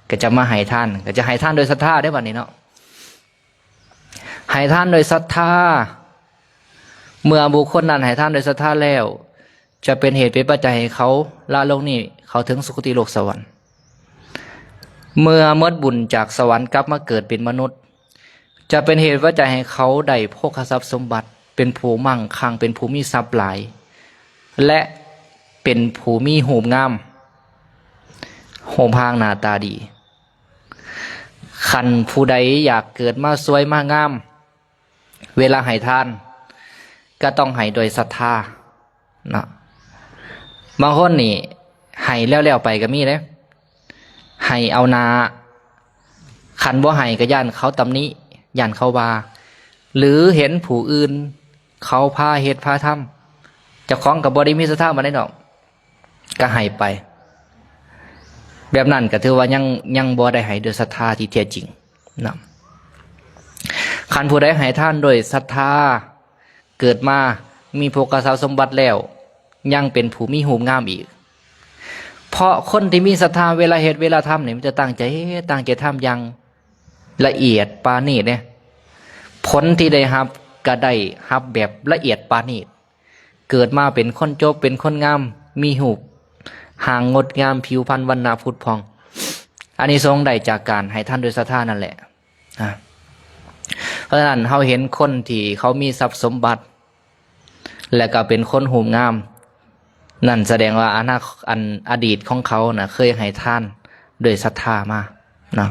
ก็จะมาให้ทานก็จะให้ทานโดยศรัทธาได้บัดนี้เนาะให้ทานโดยศรัทธาเมื่อบุคคลนั้นให้ทานโดยศรัทธาแล้วจะเป็นเหตุเป็นปัจจัยให้เขาละโลกนี้เขาถึงสุคติโลกสวรรค์เมื่อเมื่อบุญจากสวรรค์กลับมาเกิดเป็นมนุษย์จะเป็นเหตุปัจจัยให้เขาได้โภคทรัพย์สมบัติเป็นผู้มั่งคั่งเป็นผู้มีทรัพย์หลายและเป็นผู้มีหูปงามหูปพางหน้าตาดีคันผู้ใดอยากเกิดมาสวยมางามเวลาให้ทานก็ต้องให้โดยศรัทธาเนาะบางคนนี่ให้แล้วไปก็มีเลยให้เอานาคันบ่ให้ก็ย่านเขาตำหนิย่านเขาว่าหรือเห็นผู้อื่นเขาพาเฮ็ดพาทำเจ้าของกับบ่ได้มีศรัทธามาได้ดอกก็ให้ไปแบบนั้นก็ถือว่ายังบ่ได้ให้ด้วยศรัทธาที่แท้จริงนะคันผู้ใดให้ทานโดยศรัทธาเกิดมามีโภคทรัพย์สมบัติแล้วยังเป็นผู้มีหูงามอีกเพราะคนที่มีศรัทธาเวลาเฮ็ดเวลาทำเนี่ยมันจะตั้งใจทำอย่างละเอียดปาณีตเนี่ยผลที่ได้รับก็ได้รับแบบละเอียดปาณีตเกิดมาเป็นคนจบเป็นคนงามมีหูห่างงดงามผิวพรรณวรรณะผุดพองอานิสงส์ได้จากการให้ท่านโดยศรัทธานั่นแหละเพราะฉะนั้นเราเห็นคนที่เขามีทรัพย์สมบัติและก็เป็นคนหูงามนั่นแสดงว่าอดีตของเขานะเคยให้ท่านโดยศรัทธามานะ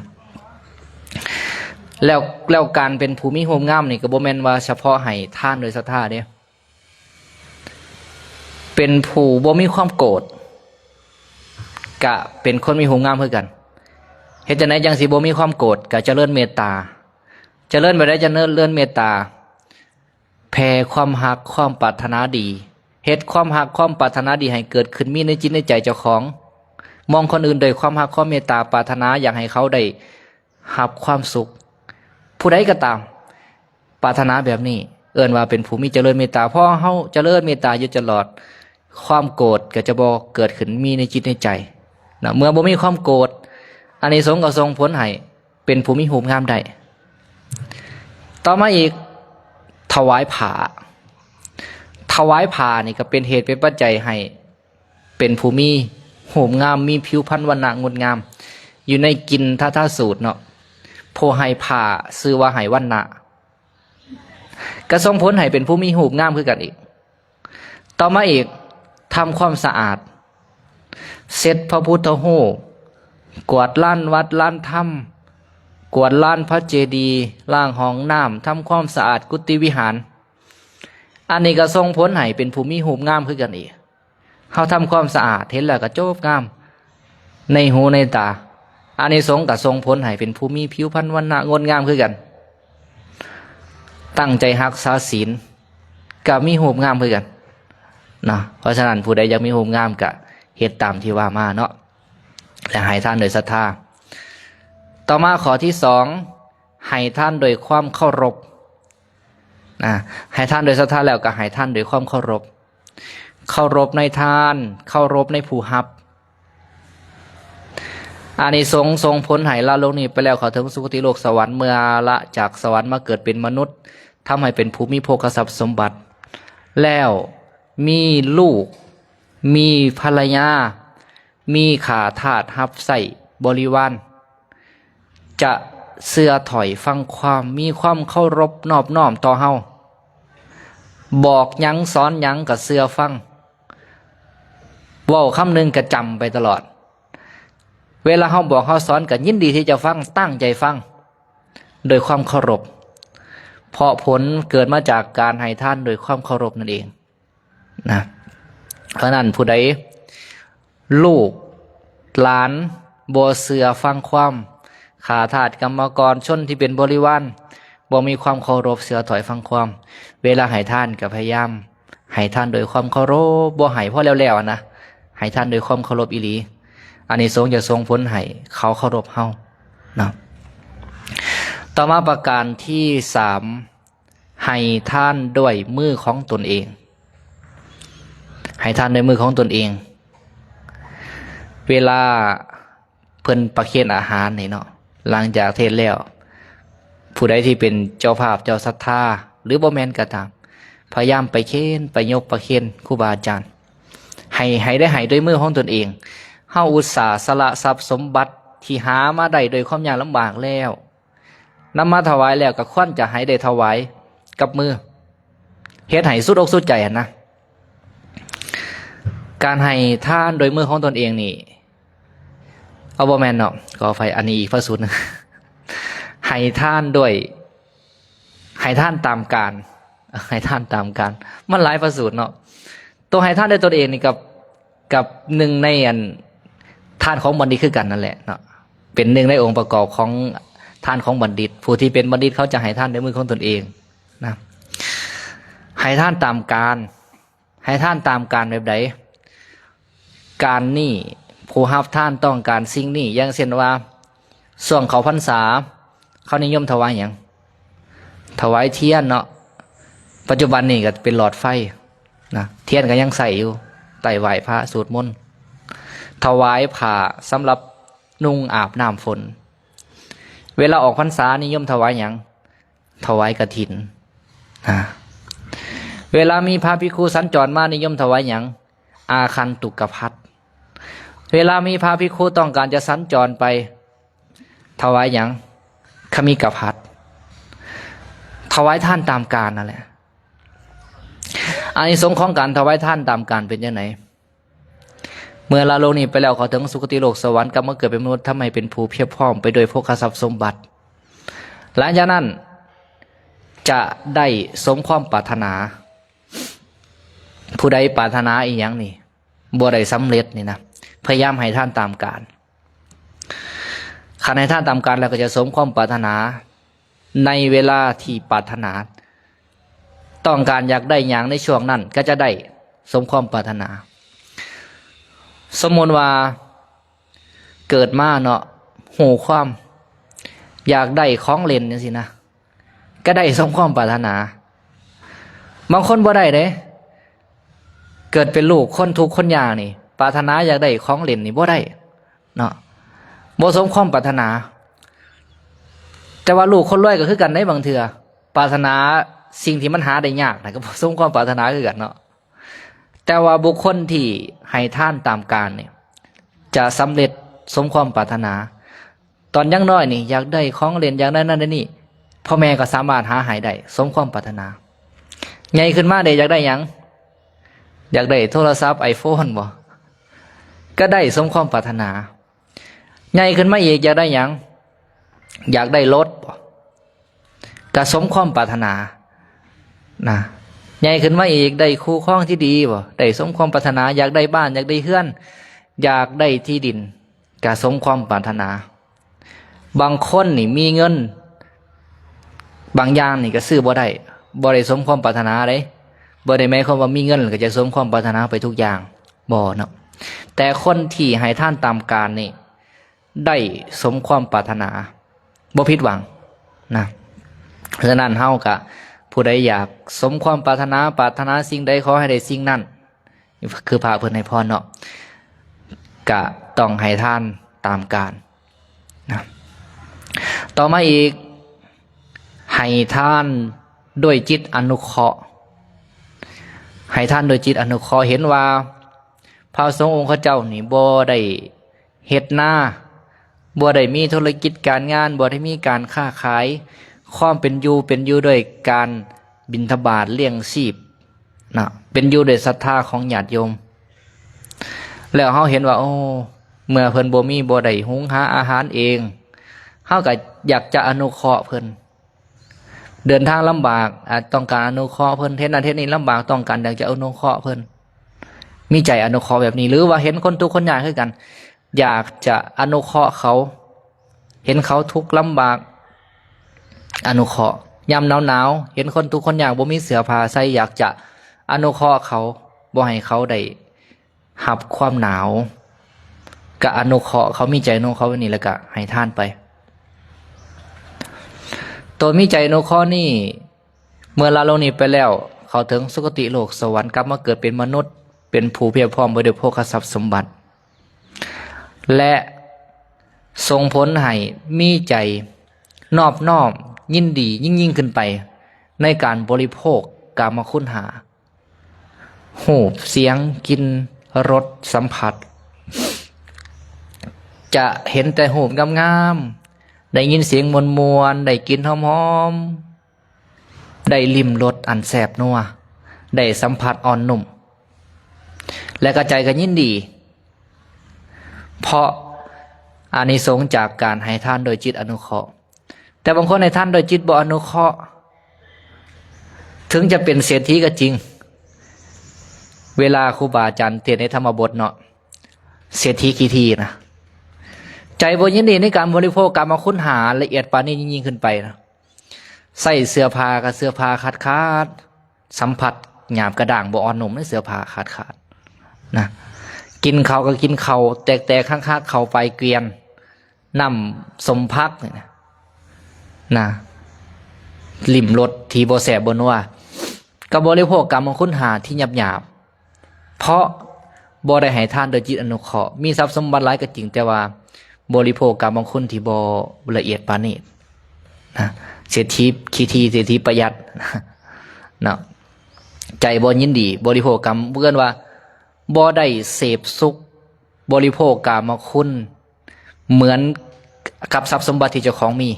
แล้วการเป็นผู้มีหูงามนี่ก็บ่แม่นว่าเฉพาะให้ท่านโดยศรัทธาเด้เป็นผู้บ่มีความโกรธกะเป็นคนมีหูงามเพื่อกันเฮ็ดจังไดจังสิบ่มีความโกรธกะเจริญเมตตาเจริญไปได้เจริญเมตตาแผ่ความรักความปรารถนาดีเฮ็ดความรักความปรารถนาดีให้เกิดขึ้นมีในจิตในใจเจ้าของ มองคนอื่นโดยความรักความเมตตาปรารถนาอยากให้เขาได้รับความสุขผู้ใดก็ตามปรารถนาแบบนี้เอิ้นว่าเป็นผู้มีเจริญเมตตาเพราะเฮาเจริญเมตตาอยู่ตลอดความโกรธก็จะบ่เกิดขึ้นมีในจิตในใจนะเมื่อบ่มีความโกรธอานิสงส์ก็ส่งผลให้เป็นผู้มีรูปงามได้ต่อมาอีกถวายผ้านี่ก็เป็นเหตุเป็นปัจจัยให้เป็นผู้มีรูปงามมีผิวพรรณวรรณะงดงามอยู่ในกินทสูตรเนาะผู้ให้ผ้าชื่อว่าให้วรรณะก็ส่งผลให้เป็นผู้มีรูปงามคือกันอีกต่อมาอีกทำความสะอาดเสร็จพระพุทธรูปกวาดลานวัดลานถ้ำกวาดลานพระเจดีย์ล้างห้องน้ำทำความสะอาดกุฏิวิหารอันนี้ก็ส่งผลให้เป็นผู้มีรูปงามคือกันอีกเขาทำความสะอาดเห็นแล้วก็โจบงามในหูในตาอานิสงส์ก็ส่งผลให้เป็นผู้มีผิวพรรณวรรณะงดงามคือกันตั้งใจรักษาศีลก็มีรูปงามคือกันนะเพราะฉะนั้นผู้ใดอยากมีรูปงามก็เฮ็ดตามที่ว่ามาเนาะและให้ท่านโดยศรัทธาต่อมาข้อที่สองให้ท่านโดยความเคารพนะให้ท่านโดยศรัทธาแล้วก็ให้ท่านโดยความเคารพในทานเคารพในผู้รับอานิสงส์ส่งผลให้ละโลกนี้ไปแล้วเขาถึงสุคติโลกสวรรค์เมื่อละจากสวรรค์มาเกิดเป็นมนุษย์ทำให้เป็นผู้มีโภคทรัพย์สมบัติแล้วมีลูกมีภรรยามีขาทาสรับใส่บริวารจะเสื่อถอยฟังความมีความเคารพนอบน้อมต่อเฮาบอกหยังสอนหยังก็เสื่อฟังเว้าคำหนึ่งก็จำไปตลอดเวลาเฮาบอกเฮาสอนก็ยินดีที่จะฟังตั้งใจฟังโดยความเคารพเพราะผลเกิดมาจากการให้ทานโดยความเคารพนั่นเองนะเพราะนั้นผู้ใดลูกหลานบ่เสื่อฟังความขาทาสกรรมกรชนที่เป็นบริวารบ่มีความเคารพเสื่อถอยฟังความเวลาให้ทานก็พยายามให้ทานโดยความเคารพบ่ให้พอแล้วๆนะให้ทานโดยความเคารพอีหลีอานิสงส์จะส่งผลให้เขาเคารพเฮานะต่อมาประการที่สามให้ทานด้วยมือของตนเองให้ทานด้วยมือของตนเองเวลาเพิ่นประเคนอาหารนี่เนาะหลังจากเทศแล้วผู้ใดที่เป็นเจ้าภาพเจ้าศรัทธาหรือบ่แม่นก็ตามพยายามไปเค้นไปยกประเคนครูบาอาจารย์ให้ได้ให้ด้วยมือของตนเองเฮาอุตส่าห์สละทรัพย์สมบัติที่หามาได้โดยความยากลำบากแล้วนำมาถวายแล้วก็ควรจะให้ได้ถวายกับมือเฮ็ดให้สุดอกสุดใจนะการให้ทานโดยมือของตนเองนี่เอาบ่แม่นเนาะก็ไฟอันนี้อีกพระสูตรนึงให้ทานด้วยให้ทานตามการให้ทานตามการมันหลายพระสูตรเนาะตัวให้ทานด้วยตนเองนี่กับหนึ่งในอันทานของบัณฑิตคือกันนั่นแหละเนาะเป็นหนึ่งในองค์ประกอบของทานของบัณฑิตผู้ที่เป็นบัณฑิตเขาจะให้ทานด้วยมือของตนเองนะให้ทานตามการให้ทานตามการแบบใดการนี่ผู้รับทานต้องการสิ่งนี้อย่างเช่นว่าส่วงเขาพรรษาเขานิยมถวายอย่างถวายเทียนเนาะปัจจุบันนี่ก็เป็นหลอดไฟนะเทียนก็ยังใส่อยู่ไต่ไหว้พระสวดมนต์ถวายผ้าสำหรับนุ่งอาบน้ำฝนเวลาออกพรรษานิยมถวายอย่างถวายกฐินเวลามีพระภิกขุสัญจรมานิยมถวายอย่างอาคันตุกภัตเวลามีพระภิกขุต้องการจะสัญจรไปถวายอย่างขมิกภัตถวายท่านตามการนั่นแหละอานิสงส์ของการถวายท่านตามการเป็นยังไงเมื่อละโลกนี้ไปแล้วเขาถึงสุคติโลกสวรรค์กลับมาเกิดเป็นมนุษย์ทำไมเป็นผู้เพียบพร้อมไปโดยโภคทรัพย์สมบัติหลังจากนั้นจะได้สมความปรารถนาผู้ใดปรารถนาอีกอย่างนี่บ่ได้สำเร็จนี่นะพยายามให้ท่านตามการขันให้ท่านตามการแล้วก็จะสมความปรารถนาในเวลาที่ปรารถนาต้องการอยากได้อย่างในช่วงนั้นก็จะได้สมความปรารถนาสมมติว่า เกิดมาเนาะหูความอยากได้ของเล่นจังซี่นะก็ได้สมความปรารถนาบางคนบ่ได้เด้เกิดเป็นลูกคนทุกข์คนยากนี่ปรารถนาอยากได้ของเล่นนี่บ่ได้เนาะบ่สมความปรารถนาแต่ว่าลูกคนรวยก็คือกันได้บางเทื่อปรารถนาสิ่งที่มันหาได้ยากนะก็บ่สมความปรารถนาคือกันเนาะแต่ว่าบุคคลที่ให้ทานตามกาลเนี่ยจะสำเร็จสมความปรารถนาตอนยังน้อยนี่อยากได้ของเล่นอยากได้นั่นได้นี่พ่อแม่ก็สามารถหาให้ได้สมความปรารถนาใหญ่ขึ้นมาได้อยากได้หยังอยากได้โทรศัพท์ iPhone บ่ก็ได้สมความปรารถนาใหญ่ขึ้นมาอีกอยากได้หยังอยากได้รถบ่ก็สมความปรารถนานะใหญ่ขึ้นมาอีกได้คู่ครองที่ดีบ่ได้สมความปรารถนาอยากได้บ้านอยากได้เฮือนอยากได้ที่ดินก็สมความปรารถนาบางคนนี่มีเงินบางอย่างนี่ก็ซื้อบ่ได้สมความปรารถนาเด้บ่ได้หมายความว่ามีเงินก็จะสมความปรารถนาไปทุกอย่างบ่เนาะแต่คนที่ให้ทานตามกาลนี่ได้สมความปรารถนาบ่ผิดหวังนะเพราะฉะนั้นเฮาก็ผู้ใดอยากสมความปรารถนาสิ่งใดขอให้ได้สิ่งนั้นคือพระเพิ่นให้พรเนาะก็ต้องให้ทานตามกาลนะต่อมาอีกให้ทานด้วยจิตอนุเคราะห์ให้ทานโดยจิตอนุเคราะห์เห็นว่าพระสงฆ์องค์เจ้านี่บ่ได้เฮ็ดนาบ่ได้มีธุรกิจการงานบ่ได้มีการค้าขายความเป็นอยู่ด้วยการบิณฑบาตเลี้ยงชีพนะเป็นอยู่ด้วยศรัทธาของญาติโยมแล้วเฮาเห็นว่าโอ้เมื่อเพิ่นบ่มีบ่ได้หุงหาอาหารเองเฮาก็อยากจะอนุเคราะห์เพิ่นเดินทางลำบากอาจต้องการอนุเคราะห์เพิ่นเฮ็ดนั้นเฮ็ดนี้ลำบากต้องการอยากจะอนุเคราะห์เพิ่นมีใจอนุเคราะห์แบบนี้หรือว่าเห็นคนทุกข์คนยากคือกันอยากจะอนุเคราะห์เขาเห็นเขาทุกข์ลำบากอนุเคราะห์ยามหนาวเห็นคนทุกข์คนยากบ่มีเสื้อผ้าใส่อยากจะอนุเคราะห์เขาบ่ให้เขาได้รับความหนาวก็อนุเคราะห์เขามีใจอนุเคราะห์แบบนี้แล้วก็ให้ทานไปตัวมีใจอนุเคราะห์นี่เมื่อละโลกนี้ไปแล้วเขาถึงสุคติโลกสวรรค์กลับมาเกิดเป็นมนุษย์เป็นผู้เพียรพร้อมด้วยโภคทรัพย์สมบัติและส่งผลให้มีใจนอบน้อมยินดียิ่งขึ้นไปในการบริโภคกามคุณหาหูเสียงกินรสสัมผัสจะเห็นแต่หูงามๆได้ยินเสียงมวลๆได้กินหอมๆได้ลิ้มรสอันแสบนัวได้สัมผัสอ่อนนุ่มและกระใจก็ยินดีเพราะอานิสงส์จากการให้ทานโดยจิตอนุเคราะห์แต่บางคนให้ทานโดยจิตบ่อนุเคราะห์ถึงจะเป็นเศรษฐีก็จริงเวลาครูบาอาจารย์เทศน์ในธรรมบทเนาะเศรษฐีกี่ทีนะใจบ่ยินดีในการบริโภคกามคุณหาละเอียดปานนี้ยิ่งขึ้นไปนะใส่เสื้อผ้ากับเสื้อผ้าขาดสัมผัสหยาบกระด่างบ่อ่อนนุ่มในเสื้อผ้าขาดนะกินเขาก็กินเขาแตกข้างๆเขาไปเกวียนนำสมพักเนี่ยนะลิ่มรสทีโบแสบบนว่ากับบริโภคกรรมคุณหาที่หยาบเพราะบ่ได้ให้ทานโดยจิตอนุเคราะห์มีทรัพย์สมบัติหลายก็จริงแต่ว่าบริโภคกรรมคุณที่บ่ละเอียดปานนี้นะเศรษฐีขี้ทีเศรษฐีประหยัดนะใจบ่ยินดีบริโภคกรรมเพื่อนว่าบ่ได้เสพสุขบริโภคกามคุณเหมือนกับทรัพย์สมบัติที่เจ้าของมี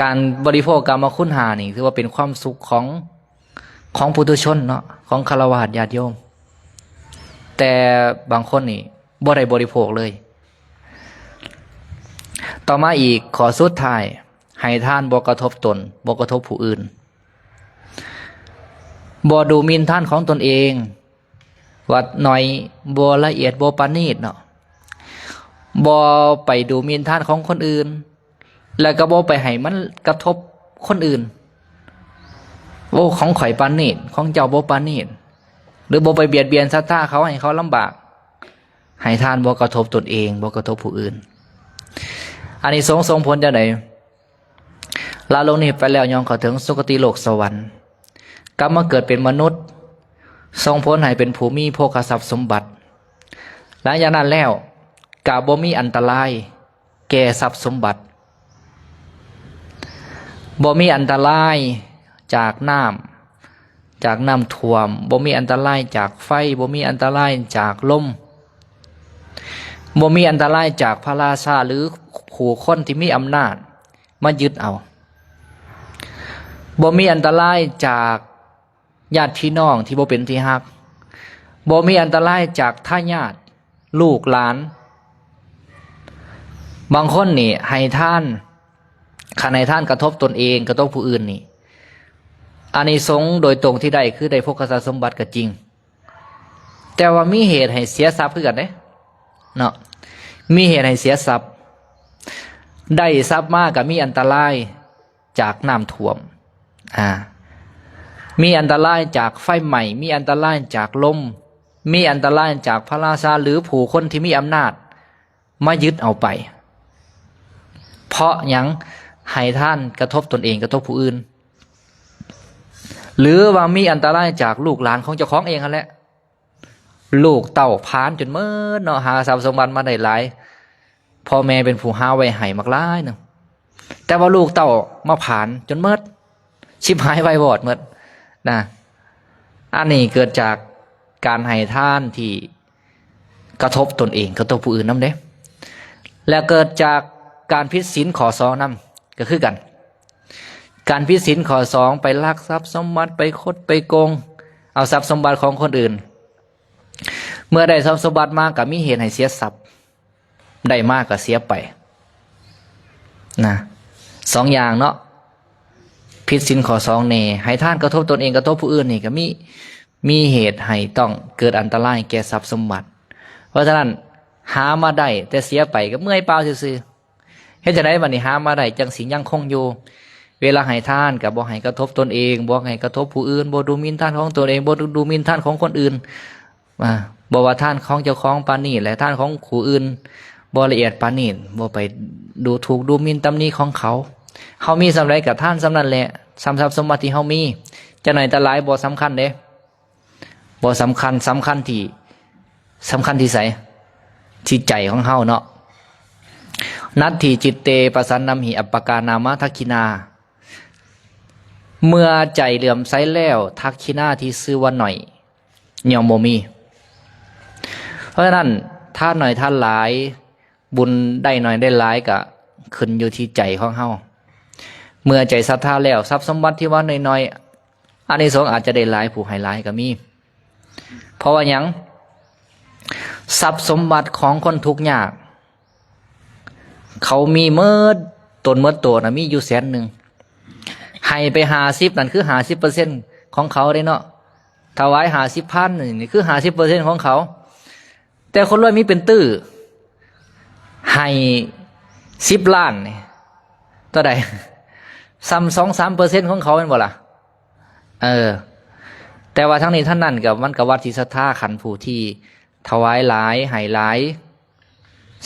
การบริโภคกามคุณหานี่ถือว่าเป็นความสุขของปุถุชนเนาะของฆราวาสญาติโยมแต่บางคนนี่บ่ได้บริโภคเลยต่อมาอีกขอสุดท้ายให้ทานบ่กระทบตนบ่กระทบผู้อื่นบ่ดูหมิ่นท่านของตนเองว่าหน่อยบ่ละเอียดบ่ปานนีตเนาะบ่ไปดูหมิ่นท่านของคนอื่นแล้วก็บ่ไปให้มันกระทบคนอื่นโอ้ของข่อยปานนีตของเจ้าบ่ปานนีตหรือบ่ไปเบียดเบียนศรัทธาเขาให้เขาลำบาก ให้ทานบ่กระทบตนเองบ่กระทบผู้อื่นอันนี้ส่งผลจังได๋ลาลงนี้ไปแล้วย่อมเข้าถึงสุคติโลกสวรรค์กลับมาเกิดเป็นมนุษย์ส่งผลให้เป็นผู้มีโภคทรัพย์สมบัติหลังจากนั้นแล้วก็บ่มีอันตรายแก่ทรัพย์สมบัติบ่มีอันตรายจากน้ำท่วมบ่มีอันตรายจากไฟบ่มีอันตรายจากลมบ่มีอันตรายจากพระราชาหรือผู้คนที่มีอำนาจมายึดเอาบ่มีอันตรายจากญาติพี่น้องที่บ่เป็นที่ฮักบ่มีอันตรายจากทายาทลูกหลานบางคนนี่ให้ท่านคันให้ท่านกระทบตนเองกระทบผู้อื่นนี่อานิสงส์โดยตรงที่ได้คือได้โภคทรัพย์สมบัติก็จริงแต่ว่ามีเหตุให้เสียทรัพย์คือกันเด้เนาะมีเหตุให้เสียทรัพย์ได้ทรัพย์มากก็มีอันตรายจากน้ำท่วมมีอันตรายจากไฟใหม่มีอันตรายจากลมมีอันตรายจากพระราชาหรือผู้คนที่มีอำนาจมายึดเอาไปเพราะหยังให้ท่านกระทบตนเองกระทบผู้อื่นหรือว่ามีอันตรายจากลูกหลานของเจ้าของเองนั่นแหละลูกเต้าพานจนเมื่อเนาะหาทรัพย์สมบัติมาได้หลายพ่อแม่เป็นผู้หาไว้ให้มากหลายนึงแต่ว่าลูกเต้ามาผ่านจนเมื่อชิบหายไวบอดเมื่อนะอันนี้เกิดจากการให้ท่านที่กระทบตนเองกระทบผู้อื่นนั่นเด้แล้วเกิดจากการผิดศีลข้อสองนั่นก็คือกันการผิดศีลข้อสองไปลักทรัพย์สมบัติไปคดไปโกงเอาทรัพย์สมบัติของคนอื่นเมื่อได้ทรัพย์สมบัติมากก็มีเหตุให้เสียทรัพย์ได้มากก็เสียไปนะสองอย่างเนาะผิดศีลข้อสองนี่ให้ท่านกระทบตนเองกระทบผู้อื่นนี่ก็มีเหตุให้ต้องเกิดอันตรายแก่ทรัพย์สมบัติเพราะฉะนั้นหามาได้แต่เสียไปก็เมื่อยเปล่าซื่อๆเฮ็ดจังได๋บัดนี้หามาได้จังสิยังคงอยู่เวลาให้ทานก็บ่ให้กระทบตนเองบ่ให้กระทบผู้อื่นบ่ดูหมิ่นท่านของตนเองบ่ดูหมิ่นท่านของคนอื่นบ่ว่าท่านของเจ้าของปานนี้และท่านของผู้อื่นบ่ละเอียดปานนี้บ่ไปดูถูกดูหมิ่นตำหนิของเขามีสำาใดกับท่านสำนั้นแหละทรัพย์สมบัติที่เฮามีจะไหนแต่หลายบ่สำคัญเด้บ่สำคัญที่ไสที่ใจของเฮาเนาะนัตถิจิตเตปสันนัมหิอัปปกานามะทักขินาเมื่อใจเหลื่อมใสแล้วทักขินาที่ชื่อว่าหน่อยย่อมบ่มีเพราะฉะนั้นท่านหน่อยท่านหลายบุญได้หน่อยได้หลายก็ขึ้นอยู่ที่ใจของเฮาเมื่อใจศรัทธาแล้วทรัพย์สมบัติที่ว่าน้อยๆอานิสงส์อาจจะได้หลายผู้ให้หลายก็มีเพราะว่าหยังทรัพย์สมบัติของคนทุกข์ยากเขามีเมื่อตนเมื่อตัวนะมีอยู่100,000ให้ไป50นั่นคือ50%ของเขาได้เนาะถวาย50,000นี่คือ50%ของเขาแต่คนรวยมีเป็นตื้อให้10 ล้านนี่เท่าใดซ้ำ2-3% ของเขาเป็นบ่ล่ะแต่ว่าทั้งนี้ท่านนั่นกับมันกับวัดที่ศรัทธาขันผู้ที่ถวายหลายให้หลาย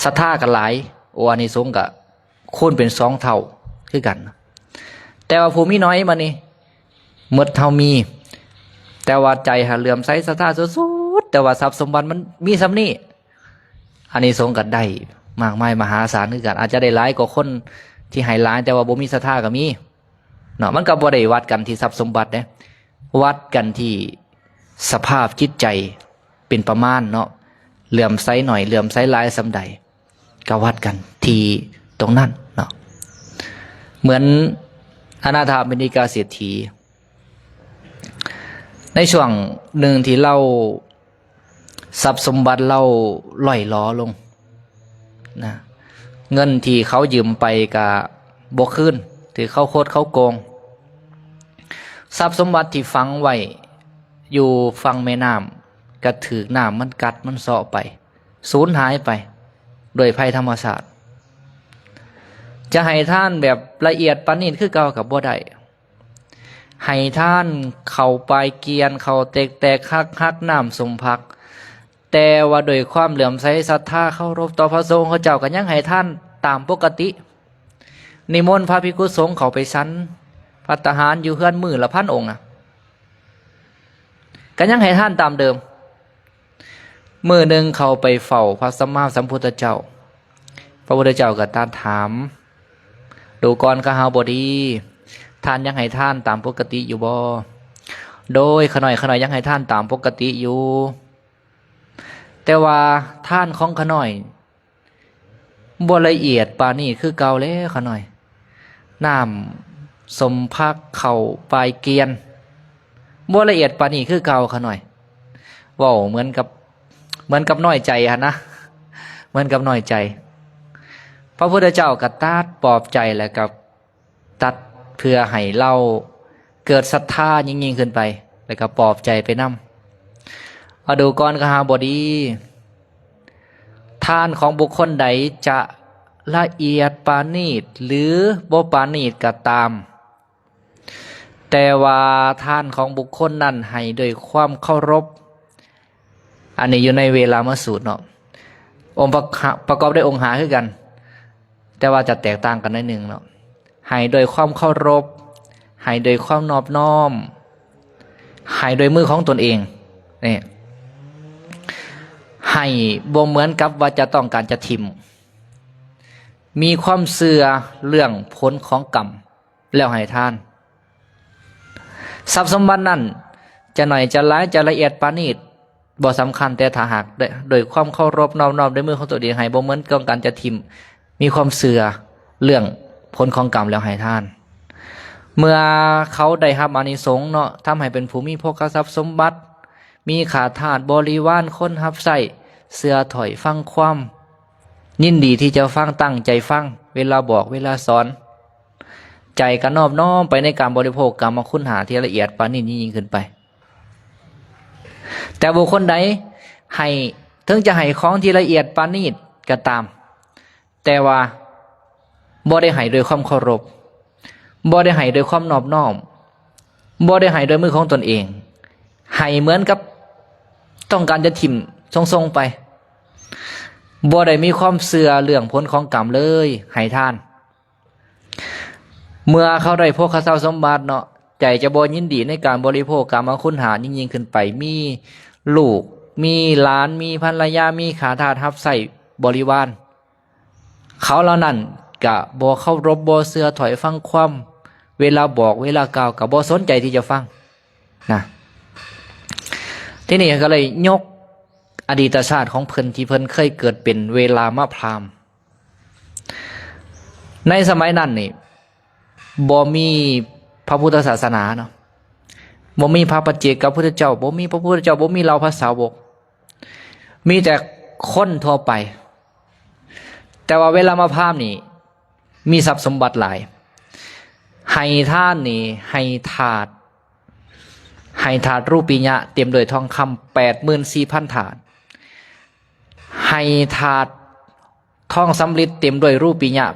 ศรัทธากันหลายอานิสงส์ก็คูณเป็น2 เท่าคือกันแต่ว่าผู้มีน้อยมานี่หมดเท่ามีแต่ว่าใจหาเหลื่อมใสศรัทธาสุดๆแต่ว่าทรัพย์สมบัติมันมีซ้ำนี้อานิสงส์ก็ได้มากมายมหาศาลคือกันอาจจะได้หลายกว่าคนที่ให้หลายแต่ว่าบ่มีศรัทธาก็มีเนาะมันก็บ่ได้วัดกันที่ทรัพย์สมบัติเด้วัดกันที่สภาพจิตใจเป็นประมาณเนาะเหลื่อมใสหน่อยเหลื่อมใสหลายสำใดก็วัดกันที่ตรงนั้นเนาะเหมือนอนาถบิณฑิกาเศรษฐีในช่วงหนึ่งที่เราทรัพย์สมบัติเราล่อยล้อลงนะเงินที่เขายืมไปกับบ่คืนที่เขาโคตรเขาโกงทรัพย์สมบัติที่ฝังไว้อยู่ฝั่งแม่น้ำกระถือน้ำมันกัดมันเสาะไปสูญหายไปโดยภัยธรรมศาสตร์จะให้ท่านแบบละเอียดปานนี้คือเก่ากับบ่ได้ให้ท่านเข้าไปเกียนเข้าแตกฮักน้ำสมพัก แต่ว่าโดยความเหลื่อมใสศรัทธาเคารพต่อพระสงฆ์เขาเจ้าก็ยังให้ท่านตามปกตินิมนต์พระภิกษุสงฆ์เขาไปชั้นภัตตาหารอยู่เฮือนมื้อละ1,000 องค์นะก็ยังให้ท่านตามเดิมมื้อหนึ่งเขาไปเฝ้าพระสัมมาสัมพุทธเจ้าพระพุทธเจ้าก็ตรัสถามดูก่อนขหบดีท่านยังให้ท่านตามปกติอยู่บ่โดยขน่อยยังให้ท่านตามปกติอยู่แต่ว่าท่านของขน่อยบ่ละเอียดปานนี้คือเก่าแล้วขน่อยน้ำสมพักเข่าปลายเกียนบ่ละเอียดปานนี้คือเก่าขน่อยเว้าเหมือนกับน้อยใจฮะนะเหมือนกับน้อยใจพระพุทธเจ้าก็ตัดปลอบใจแล้วกับตัดเพื่อให้เราเกิดศรัทธายิ่งขึ้นไปแล้วก็ปลอบใจไปนำเอาดูก่อนขหบดีทานของบุคคลใดจะละเอียดปานีตหรือบ่ปานีตก็ตามแต่ว่าทานของบุคคลนั้นให้ด้วยความเคารพอันนี้อยู่ในเวลามสูตรเนาะองค์ประกอบด้วยองค์หาคือกันแต่ว่าจะแตกต่างกันนิดนึงเนาะให้โดยความเคารพให้โดยความนอบน้อมให้โดยมือของตนเองนี่ให้บ่เหมือนกับว่าจะต้องการจะทิมมีความเสื่อเรื่องผลของกรรมแล้วให้ทานทรัพย์สมบัตินั้นจะหน่อยจะหลายจะละเอียดปานนีตบ่สำคัญแต่ถ้าหากโดยความเคารพนอบน้อมด้วยมือของตัวเองให้บ่เหมือนกับการจะทิมมีความเสื่อเรื่องผลของกรรมแล้วให้ทานเมื่อเขาได้รับอานิสงส์เนาะทำให้เป็นผู้มีโภคทรัพย์สมบัติมีขาทาสบริวารคนรับใช้เสื่อถอยฟังความยินดีที่จะฟังตั้งใจฟังเวลาบอกเวลาสอนใจก็นอบน้อมไปในการบริโภคกรรมคุณหาที่ละเอียดปานนี้ยิ่งขึ้นไปแต่บุคคลใดให้ถึงจะให้ของที่ละเอียดปานนี้ก็ตามแต่ว่าบ่ได้ให้โดยความเคารพบ่ได้ให้โดยความนอบน้อมบ่ได้ให้โดยมือของตนเองให้เหมือนกับต้องการจะถิ่มทรงๆไปบ่ได้มีความเสื่อเรื่องผลของกรรมเลยให้ทานเมื่อเขาได้พวกข้าเจ้าสมบัติเนาะใจจะบ่ยินดีในการบริโภคกรรมคุณหายิ่งขึ้นไปมีลูกมีหลานมีภรรยามีขาทาสรับใช้บริวารเขาเหล่านั้นก็บ่เคารพบ่เสื่อถอยฟังความเวลาบอกเวลากล่าวก็บ่สนใจที่จะฟังนะที่นี่ก็เลยยกอดีตชาติของเพิ่นที่เพิ่นเคยเกิดเป็นเวลามะพราหมณ์ในสมัยนั้นนี่บ่มีพระพุทธศาสนาเนาะบ่มีพระปัจเจกพุทธเจ้าบ่มีพระพุทธเจ้าบ่มีเหล่าพระสาวกมีแต่คนทั่วไปแต่ว่าเวลามะพร้าวนี่มีทรัพย์สมบัติหลายให้ทานนี่ให้ถาดรูปีญะเต็มด้วยทองคำ84,000 ถาดให้ถาดทองสำริดเต็มด้วยรูปีญะ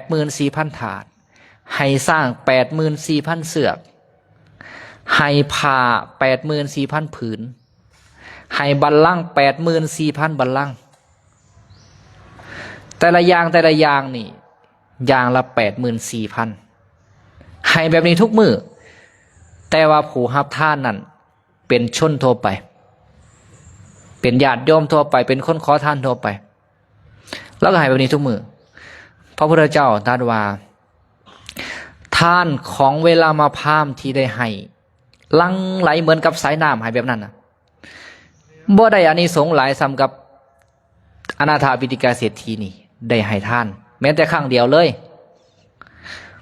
84,000 ถาดให้สร้าง84,000 เสือกให้ผ้า84,000 ผืนให้บัลลังก์84,000 บัลลังก์แต่ละอย่างนี่อย่างละ84,000ให้แบบนี้ทุกมือแต่ว่าผู้รับทานนั่นเป็นชนทั่วไปเป็นญาติโยมทั่วไปเป็นคนขอทานทั่วไปแล้วก็ให้แบบนี้ทุกมือพระพุทธเจ้าตรัสว่าทานของเวลามาพามที่ได้ให้ลังไหลเหมือนกับสายน้ำให้แบบนั้นนะบ่ได้อานิสงส์หลายซ้ำกับอนาถาบิณฑิกาเศรษฐีนี่ได้ให้ทานแม้แต่ครั้งเดียวเลย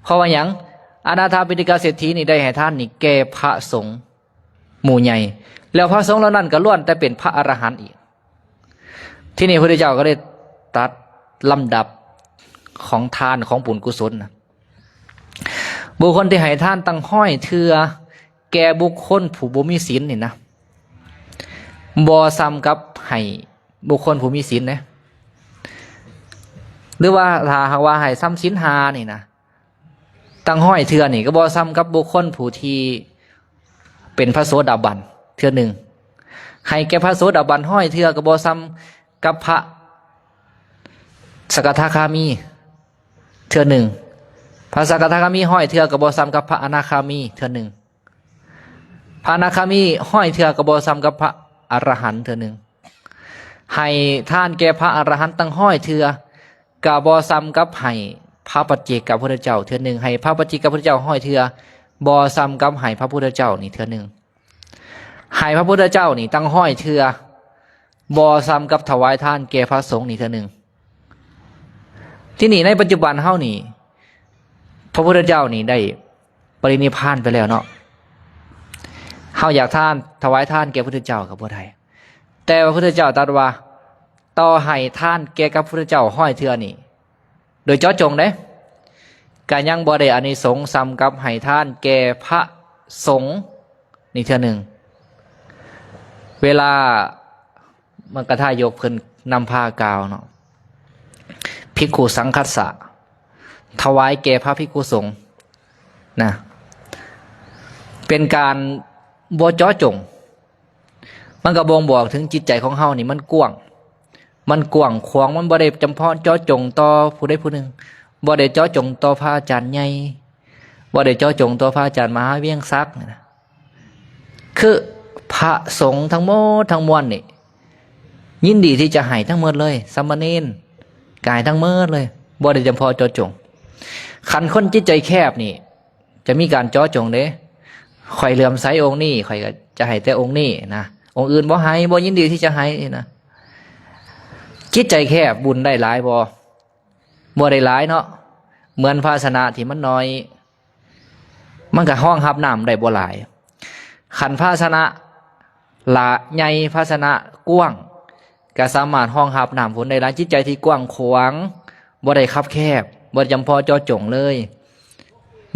เพราะว่าหยังอนาถาบิณฑิกาเศรษฐีนี่ได้ให้ทานนี่แก่พระสงฆ์หมู่ใหญ่แล้วพระสงฆ์เหล่านั้นก็ล้วนแต่เป็นพระอรหันต์อีกที่นี่พระพุทธเจ้าก็ได้ตัดลำดับของทานของบุญกุศลนะบุคคลที่ให้ทานตั้งห้อยเทือแก่บุคคลผู้บ่มีศีลนี่นะบ่ซ้ำกับให้บุคคลผู้มีศีลนะหรือว่าถ้าหากว่าให้ซ้ำศีล5นี่นะตั้งห้อยเทือนี่ก็บ่ซ้ำกับบุคคลผู้ที่เป็นพระโสดาบันเทือหนึ่ง ให้แก่พระโสดาบันห้อยเทือกระบอซ้ำกับพระสกทาคามีเทือหนึ่งพระสกทาคามีห้อยเทือกระบอซ้ำกับพระอนาคามีเทือหนึ่งพระอนาคามีห้อยเทือกระบอซ้ำกับพระอรหันต์เทือหนึ่งให้ท่านแก่พระอรหันต์ตั้งห้อยเทือกระบอซ้ำกับให้พระปัจเจกพุทธเจ้าเทือหนึ่งให้พระปัจเจกพุทธเจ้าห้อยเทือบอซ้ำกับให้พระพุทธเจ้านี่เทือหนึ่งให้พระพุทธเจ้านี่ตั้งห้อยเทือบอซ้ำกับถวายท่านแก่พระสงฆ์นี่เทือหนึ่งที่นี่ในปัจจุบันเฮานี่พระพุทธเจ้านี่ได้ปรินิพพานไปแล้วเนาะเฮาอยากท่านถวายท่านแก่พระพุทธเจ้ากับบ่ได้แต่พระพุทธเจ้าตรัสว่าต่อให้ท่านแก่กับพระพุทธเจ้าห้อยเทือนี่โดยเจาะจงเด้ก็ยังบ่ได้อานิสงส์ซ้ำกับให้ท่านแก่พระสงฆ์นี่เทือหนึ่งเวลามันกระทายกเพิ่นนำผ้ากาวเนาะภิกขุสังคัสสะถวายแก่พระภิกขุสงฆ์นะเป็นการบ่เจาะจงมันก็บ่งบอกถึงจิตใจของเฮานี่มันกว้างขวางมันบ่ได้จำเพาะเจาะจงต่อผู้ใดผู้หนึ่งบ่ได้เจาะจงต่อพระอาจารย์ใหญ่บ่ได้เจาะจงต่อพระอาจารย์มหาเวียงศักดิ์นะคือพระสงฆ์ทั้งหมดทั้งมวลนี่ยินดีที่จะให้ทั้งหมดเลยสามเณรกายทั้งหมดเลยบ่ได้จำเพาะเจาะจงคันคนจิตใจแคบนี่จะมีการเจาะจงเด้ข่อยเหลื่อมใสองค์นี้ข่อยก็จะให้แต่องค์นี้นะองค์อื่นบ่ให้บ่ยินดีที่จะให้นะจิตใจแคบบุญได้หลายบ่ได้หลายเนาะเหมือนภาชนะที่มันน้อยมันก็ห้องรับน้ำได้บ่หลายขันภาชนะละใหญ่ภาชนะกว้างก็สามารถห้องรับน้ำฝนได้หลายจิตใจที่กว้างขวางบ่ได้คับแคบบ่จำพอเจาะจงเลย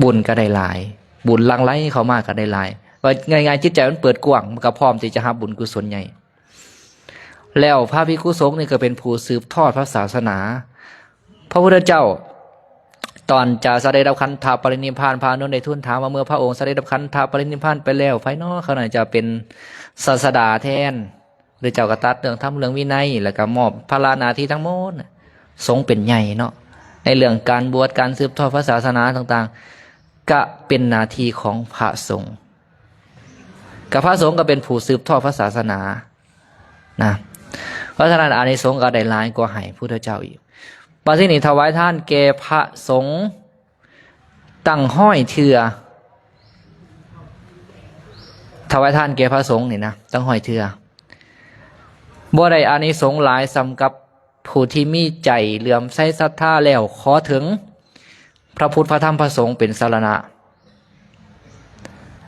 บุญก็ได้หลายบุญหลั่งไหลเข้ามาก็ได้หลายว่าง่ายๆจิตใจมันเปิดกว้างมันก็พร้อมที่จะรับบุญกุศลใหญ่แล้วพระภิกขุสงฆ์นี่ก็เป็นผู้สืบทอดพระศาสนาพระพุทธเจ้าตอนจะเสด็จดับขันธปรินิพพานพระอานนท์ได้ทูลถามว่าเมื่อพระองค์เสด็จดับขันธปรินิพพานไปแล้วไผน้อเขาน่าจะเป็นศาสดาแทนหรือเจ้ากตัดเรื่องธรรมเรื่องวินัยแล้วก็มอบภาระหน้าที่ทั้งหมดสงฆ์เป็นใหญ่เนาะในเรื่องการบวชการสืบทอดพระศาสนาต่างๆก็เป็นหน้าที่ของพระสงฆ์กับพระสงฆ์ก็เป็นผู้สืบทอดพระศาสนานะเพราะฉะนั้นอานิสงส์ก็ได้หลายกว่าให้พุทธเจ้าอีกปฏินิถวายท่านแก่พระสงฆ์ตั้งห้อยเทือถวายท่านแก่พระสงฆ์นี่นะตั้งห้อยเทือบ่ได้อานิสงส์หลายสำกับผู้ที่มีใจเหลื่อมใสศรัทธาแล้วขอถึงพระพุทธพระธรรมพระสงฆ์เป็นสรณะ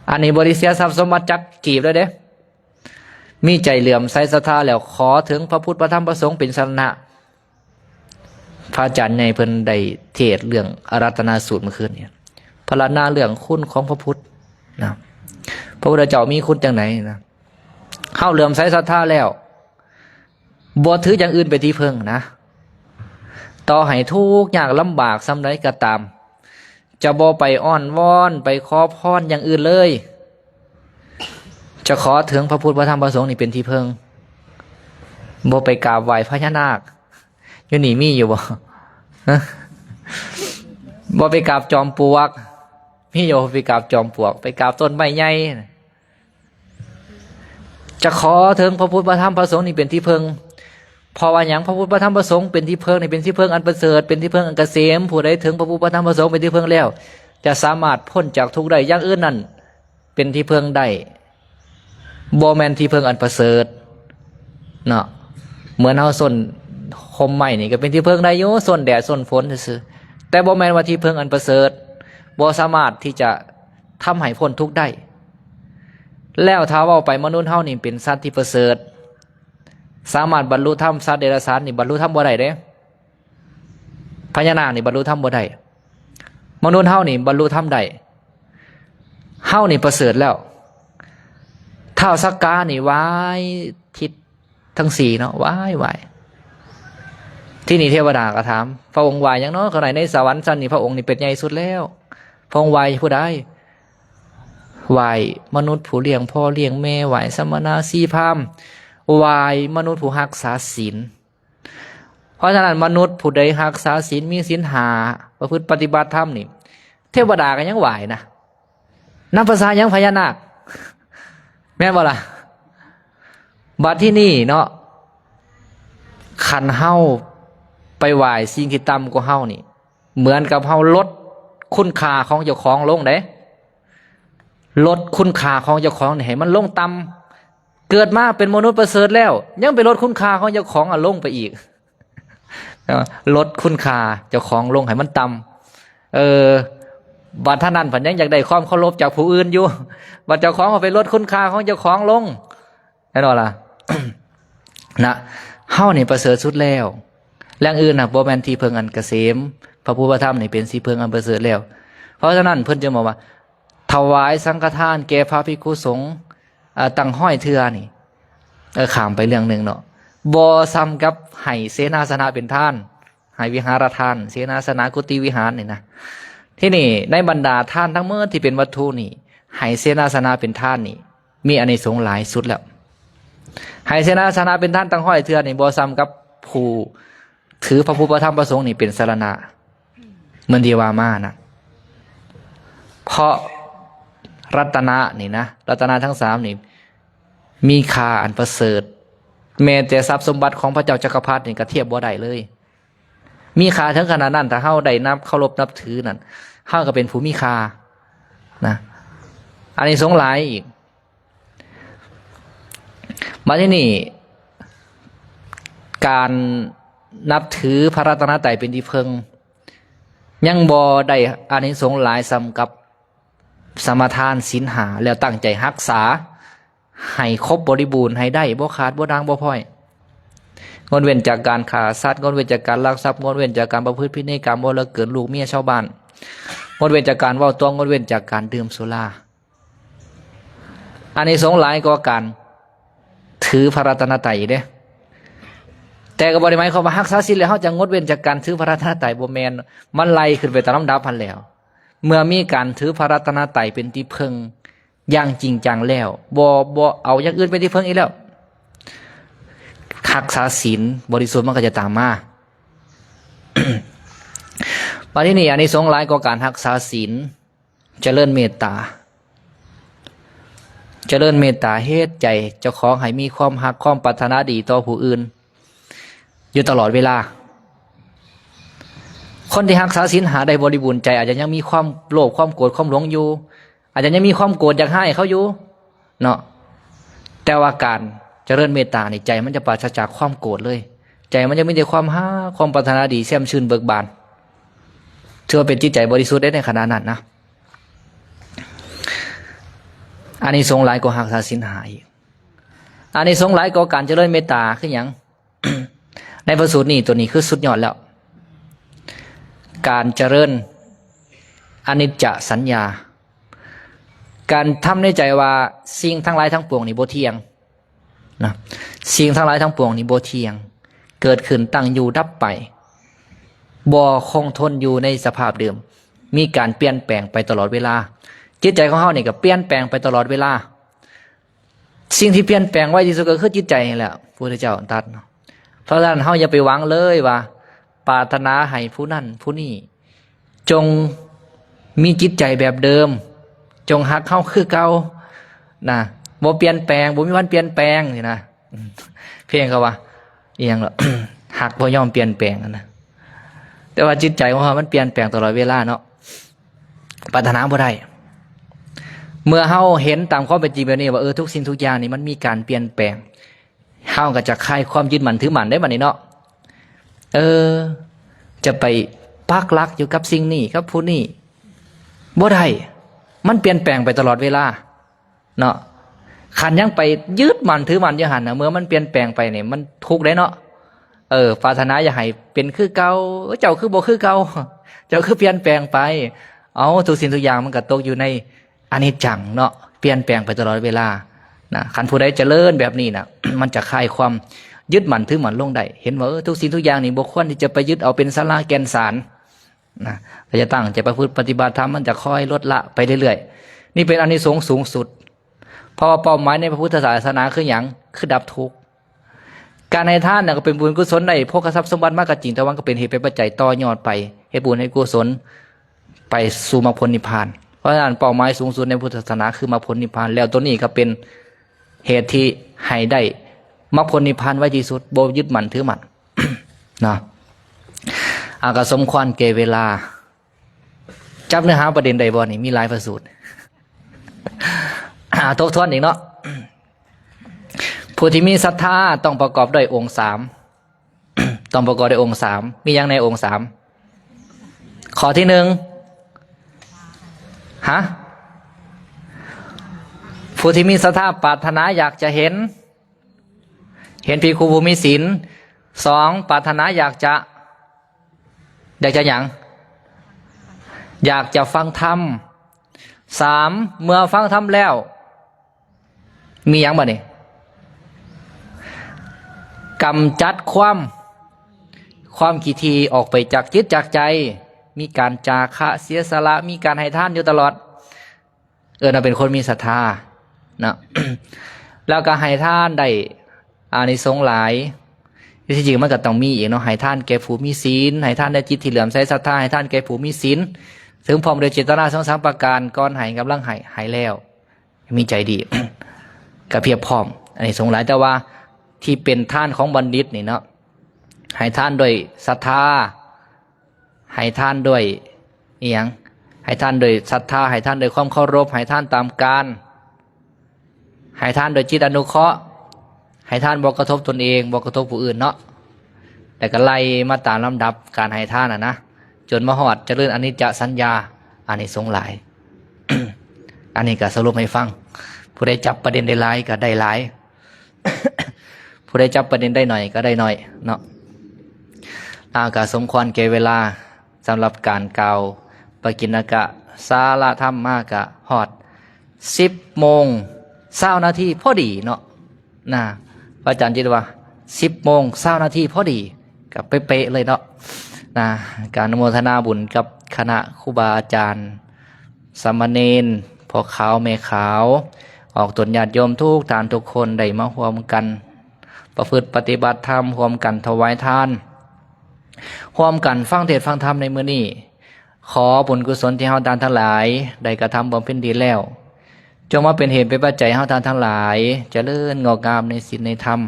อันนี้บริเสียทรัพย์สมบัติจักกีบเลยเด้มีใจเหลื่อมใสศรัทธาแล้วขอถึงพระพุทธพระธรรมพระสงฆ์เป็นสรณะพระอาจารย์ในเพิ่นได้เทศเรื่องอารัตนาสูตรเมื่อคืนเนี่ยพระนาเรื่องคุณของพระพุทธนะพระพุทธเจ้ามีคุณจังไหนนะเข้าเหลื่อมใสศรัทธาแล้วบ่ถืออย่างอื่นไปที่เพิ่งนะต่อให้ทุกข์ยากลำบากซ้ำใดก็ตามจะบ่ไปอ้อนวอนไปขอพรอย่างอื่นเลยจะขอถึงพระพุทธพระธรรมพระสงฆ์นี่เป็นที่เพิ่งบ่ไปกราบไหว้พญานาคอยู่นี่มีอยู่บ่บ่ไปกราบจอมปลวกมีอยู่ไปกราบจอมปลวกไปกราบต้นไม้ใหญ่จะขอถึงพระพุทธพระธรรมพระสงฆ์นี่เป็นที่เพิ่งเพราะว่าอย่างพระพุทธพระธรรมพระสงฆ์เป็นที่เพิ่งนี่เป็นที่เพิ่งอันประเสริฐเป็นที่เพิ่งอันเกษมผู้ใดถึงพระพุทธพระธรรมพระสงฆ์เป็นที่เพิ่งแล้วจะสามารถพ้นจากทุกข์ได้อย่างอื่นนั่นเป็นที่เพิ่งได้บ่แม่นที่เพิ่งอันประเสริฐเนาะเหมือนเฮาส้นคมไม้นี่ก็เป็นที่เพิ่งได้อยู่ส้นแดดส้นฝนซื่อแต่บ่แม่นว่าที่เพิ่งอันประเสริฐบ่สามารถที่จะทำให้พ้นทุกข์ได้แล้วถ้าเว้าไปมนุษย์เฮานี่เป็นสัตว์ที่ประเสริฐสามารถบรรลุธรรมสัตว์เดรัจฉานนี่บรรลุธรรมบ่ได้เด้พญานาคนี่บรรลุธรรมบ่ได้มนุษย์เฮานี่บรรลุธรรมได้เฮานี่ประเสริฐแล้วท้าวสักกานี่ว้ายทิศทั้งสี่เนาะว้ายที่นี่เทวดาก็ถามพระองค์วายอย่างเนาะขณะในสวรรค์ชั้นนี่พระองค์นี่เป็นใหญ่สุดแล้วพระองค์วายผู้ใด ไหว้มนุษย์ผู้เลี้ยงพ่อเลี้ยงแม่ไหว้สมณะสีพราหมณ์ไหว้มนุษย์ผู้รักษาศีลเพราะฉะนั้นมนุษย์ผู้ใดรักษาศีลมีศีลห้าประพฤติปฏิบัติธรรมนี่เทวดาก็ยังไหว้นะนับภาษายังพญานาคแม่นบ่ล่ะบัดที่นี่เนาะขันเฮาไปไหว้สิ่งที่ต่ำกว่าเฮานี่เหมือนกับเฮาลดคุณค่าของเจ้าของลงเด้ลดคุณค่าของเจ้าของนี่ให้มันลงต่ำเกิดมาเป็นมนุษย์ประเสริฐแล้วยังไปลดคุณค่าของเจ้าของลงไปอีกลดคุณค่าเจ้าของลงให้มันต่ำบัดท่านั้นผันยังอยากได้ความเคารพจากผู้อื่นอยู่บัดเจ้าของเอาไปลดคุณค่าของเจ้าของลงแน่นอนล่ะ นะเฮานี่ประเสริฐสุดแล้วแรงอื่นน่ะบ่แม่นที่เพิงอันเกษมพระพุทธธรรมนี่เป็นที่เพิงอันประเสริฐแล้วเพราะฉะนั้นเพิ่นจะบอกว่าถวายสังฆทานแก่พระภิกษุสงฆ์ตั้งห้อยเทื่อนี่ข้ามไปเรื่องนึงเนาะบ่ซ้ำกับให้เสนาสนะเป็นทานให้วิหารทานเสนาสนะกุฏิวิหารนี่นะที่นี่ในบรรดาทานทั้งหมดที่เป็นวัตถุนี่ให้เสนาสนะเป็นทานนี่มีอานิสงส์หลายสุดแล้วให้เสนาสนะเป็นทานตั้งห้อยเทื่อนี่บ่ซ้ำกับผู้ถือพระพุทธธรรมประสงค์นี่เป็นสรณะเหมือนที่ว่ามานะเพราะรัตนะนี่นะรัตนะทั้งสามนี่มีค่าอันประเสริฐแม้แต่ทรัพย์สมบัติของพระเจ้าจักรพรรดินี่ก็เทียบบ่ได้เลยมีค่าถึงขนาดนั้นถ้าเฮาได้นับเคารพนับถือนั่นเฮาก็เป็นผู้มีค่านะอันนี้สงหลายอีกมาที่นี่การนับถือพระรัตนตรัยเป็นที่พึ่งยังบ่ได้อานิสงส์หลายซ้ำกับสมทานศีลห้าแล้วตั้งใจรักษาให้ครบบริบูรณ์ให้ได้บ่ขาดบ่ด่างบ่พร่อยงดเว้นจากการฆ่าสัตว์งดเว้นจากการลักทรัพย์งดเว้นจากการประพฤติผิดในกรรมบ่ละเกินลูกเมียชาวบ้านงดเว้นจากการเว้าตัวงดเว้นจากการดื่มสุราอานิสงส์หลายกว่าการถือพระรัตนตรัยเด้แต่ก็บ่ได้หมายความว่ารักษาศีลแล้วเฮาจะงดเว้นจากการถือพระรัตนตรัยบ่แม่นมันไล่ขึ้นไปตามลำดับพันแล้วเมื่อมีการถือพระรัตนตรัยเป็นที่พึ่งอย่างจริงจังแล้วบ่เอาอย่างอื่นเป็นที่พึ่งอีกแล้วรักษาศีลบริสุทธิ์มันก็จะตามมาปัจจุบันนี้อานิสงส์หลายกว่าการรักษาศีลเจริญเมตตาเจริญเมตตาเฮ็ดใจเจ้าของให้มีความรักความปรารถนาดีต่อผู้อื่นอยู่ตลอดเวลาคนที่รักษาศีลหาได้บริบูรณ์ใจอาจจะยังมีความโลภความโกรธความหลงอยู่อาจจะยังมีความโกรธอยากให้เขาอยู่เนาะแต่ว่าการเจริญเมตตาในใจมันจะปราศจากความโกรธเลยใจมันจะมีแต่ความความปรารถนาดีแช่มชื่นเบิกบานถือว่าเป็นจิตใจบริสุทธิ์ได้ในขณะนั้นนะอันนี้ทรงหลายกว่ารักษาศีลหาอีกอันนี้ทรงหลายกว่าการเจริญเมตตาคือหยัง ในพระสูตรนี้ตัวนี้คือสุดยอดแล้วการเจริญอนิจจสัญญาการทำในใจว่าสิ่งทั้งหลายทั้งปวงนี่บ่เที่ยงนะสิ่งทั้งหลายทั้งปวงนี่บ่เที่ยงเกิดขึ้นตั้งอยู่ดับไปบ่คงทนอยู่ในสภาพเดิมมีการเปลี่ยนแปลงไปตลอดเวลาจิตใจของเฮานี่ก็เปลี่ยนแปลงไปตลอดเวลาสิ่งที่เปลี่ยนแปลงไว้ที่สุดก็คือจิตใจนี่แหละพระพุทธเจ้าตรัสเพราะฉะนั้นเฮาอย่าไปหวังเลยว่าปรารถนาให้ผู้นั้นผู้นี้จงมีจิตใจแบบเดิมจงฮักเข้าคือเก่านะบ่เปลี่ยนแปลงบ่มีวันเปลี่ยนแปลงนี่นะเพียงเขาว่าอีหยังหรอ ฮักบ่ยอมเปลี่ยนแปลงนะแต่ว่าจิตใจของเรามันเปลี่ยนแปลงตลอดเวลาเนาะปรารถนาบ่ได้เมื่อเฮาเห็นตามความเป็นจริงแบบนี้ว่าทุกสิ่งทุกอย่างนี่มันมีการเปลี่ยนแปลงเฮาก็จะคลายความยึดมั่นถือมั่นได้บัดนี้เนาะจะไปปักหลักอยู่กับสิ่งนี้กับผู้นี้บ่ได้มันเปลี่ยนแปลงไปตลอดเวลาเนาะขันยังไปยึดมันถือมันอยู่หันนะเมื่อมันเปลี่ยนแปลงไปเนี่ยมันทุกข์ได้เนาะปรารถนาอย่าให้เป็นคือเก่าเจ้าคือบ่คือเก่าเจ้าคือเปลี่ยนแปลงไปเอาทุกสิ่งทุกอย่างมันก็ตกอยู่ในอนิจจังเนาะเปลี่ยนแปลงไปตลอดเวลานะขันผู้ใดเจริญแบบนี้นะ มันจะคลายความยึดมั่นถือมั่นลงได้เห็นว่าทุกสิ่งทุกอย่างนี่บ่ควรที่จะไปยึดเอาเป็นสาระแก่นสารนะก็จะตั้งใจประพฤติปฏิบัติธรรมมันจะค่อยลดละไปเรื่อยๆ นี่เป็นอานิสงส์สูงสุดเพราะว่าเป้าหมายในพระพุทธศาสนาคืออย่างคือดับทุกข์การให้ทานก็เป็นบุญกุศลในพกทรัพย์สมบัติมากกจริงแต่ว่าก็เป็นเหตุเป็นปัจจัยต่อยอดไปให้บุญให้กุศลไปสู่มรรคผลนิพพานเพราะฉะนั้นเป้าหมายสูงสุดในพุทธศาสนาคือมรรคผลนิพพานแล้วตัวนี้ก็เป็นเหตุที่ให้ได้มรรคผลนิพพานไว้ที่สุดบ่ยึดมั่นถือมั่น นะก็สมควรแก่เวลาจับเนื้อหาประเด็นใดบ่นี่มีหลายพระสูตร ทบทวนอีกเนาะ ผู้ที่มีศรัทธาต้องประกอบด้วยองค์ 3 ต้องประกอบด้วยองค์ 3มีอย่างในองค์ 3ข้อที่ 1ผู้ที่มีศรัทธาปรารถนาอยากจะเห็นภิกขุผู้มีศีล 2ปรารถนาอยากจะหยังอยากจะฟังธรรม 3เมื่อฟังธรรมแล้วมีหยังบ่นี่กำจัดความขี้ทีออกไปจากจิตจากใจมีการจาคะเสียสละมีการให้ทานอยู่ตลอดน่ะเป็นคนมีศรัทธานะ แล้วก็ให้ทานได้อานิสงส์หลายที่จริงมันก็ต้องมีอีกเนาะให้ทานแก่ผู้มีศีลให้ทานได้จิตที่เหลื่อมใสศรัทธาให้ทานแก่ผู้มีศีลถึงพร้อมด้วยเจตนาทั้ง3ประการก่อนให้กำลังให้แล้วมีใจดี ก็เพียบพร้อมอันนี้สงหลายแต่ว่าที่เป็นท่านของบัณฑิตนี่เนาะให้ท่านด้วยศรัทธาให้ท่านด้วยอีหยังให้ท่านด้วยศรัทธาให้ท่านด้วยความเคารพให้ท่านตามการให้ท่านโดยจิตอนุเคราะห์ให้ท่านบ่กระทบตนเองบ่กระทบผู้อื่นเนาะแต่ก็ไล่มาตามลำดับการให้ท่านนะจนมาฮอดเจริญอนิจจสัญญาอันนี้สงหลาย อันนี้ก็สรุปให้ฟังผู้ใดจับประเด็นได้หลายก็ได้หลาย ผู้ใดจับประเด็นได้หน่อยก็ได้หน่อยเนาะก็สมควรแก่เวลาสำหรับการกล่าวปกิณกะสาระธรรมมากะฮอด10:20 นาทีพอดีเนาะอาจารย์จิตว่า10:20 นาทีพอดีกับเป๊ะๆเลยเนาะการอนุโมทนาบุญกับคณะครูบาอาจารย์สามเณรพ่อขาวแม่ขาวออกตนญาติโยมทุกท่านทุกคนได้มาร่วมกันประพฤติปฏิบัติธรรมร่วมกันถวายทานร่วมกันฟังเทศน์ฟังธรรมในมื้อนี้ขอบุญกุศลที่เฮาทานทั้งหลายได้กระทำบำเพ็ญดีแล้วจงมาเป็นเหตุเป็นปัจจัยให้เฮาทานทั้งหลายเจริญงอกงามในศีลในธรรม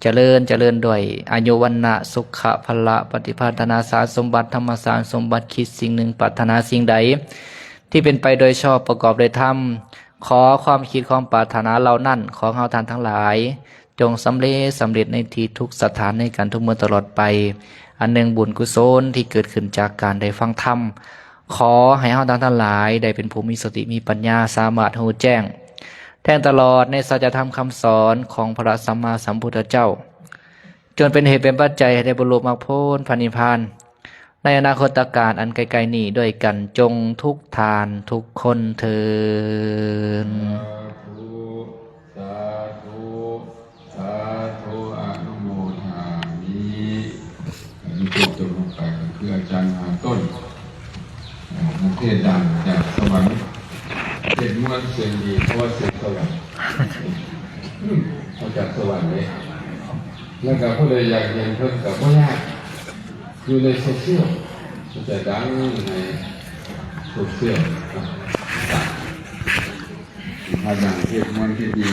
เจริญด้วยอายุวันนะสุขะพละปฏิภาณนาสารสมบัติธรรมสารสมบัติคิดสิ่งหนึ่งปรารถนาสิ่งใดที่เป็นไปโดยชอบประกอบโดยธรรมขอความคิดความปรารถนาเหล่านั้นของเฮาทานทั้งหลายจงสำเร็จในที่ทุกสถานในการทุกเมื่อตลอดไปอันหนึ่งบุญกุศลที่เกิดขึ้นจากการได้ฟังธรรมขอให้เฮาทานทั้งหลายได้เป็นผู้มีสติมีปัญญาสามารถรู้แจ้งแทงตลอดในสัจธรรมคำสอนของพระสัมมาสัมพุทธเจ้าจนเป็นเหตุเป็นปัจจัยให้ได้บรรลุมรรคผลพระนิพพานในอนาคตการอันไกลๆนี้ด้วยกันจงทุกทานทุกคนเทินสาธุอนุโมทามิอันนี้จบลงไปคืออาจารย์หาต้นนักเทศดังจากสวรรค์เทศม้วนเสียงดีเพราะว่าเสียงสวรรค์มาจากสวรรค์เลยแล้วก็ผู้ใดอยากเรียนเพิ่มกับผู้ยากอยู่ในโซเชียลจะดังในโซเชียลถ้าอย่างเทศม้วนที่ดี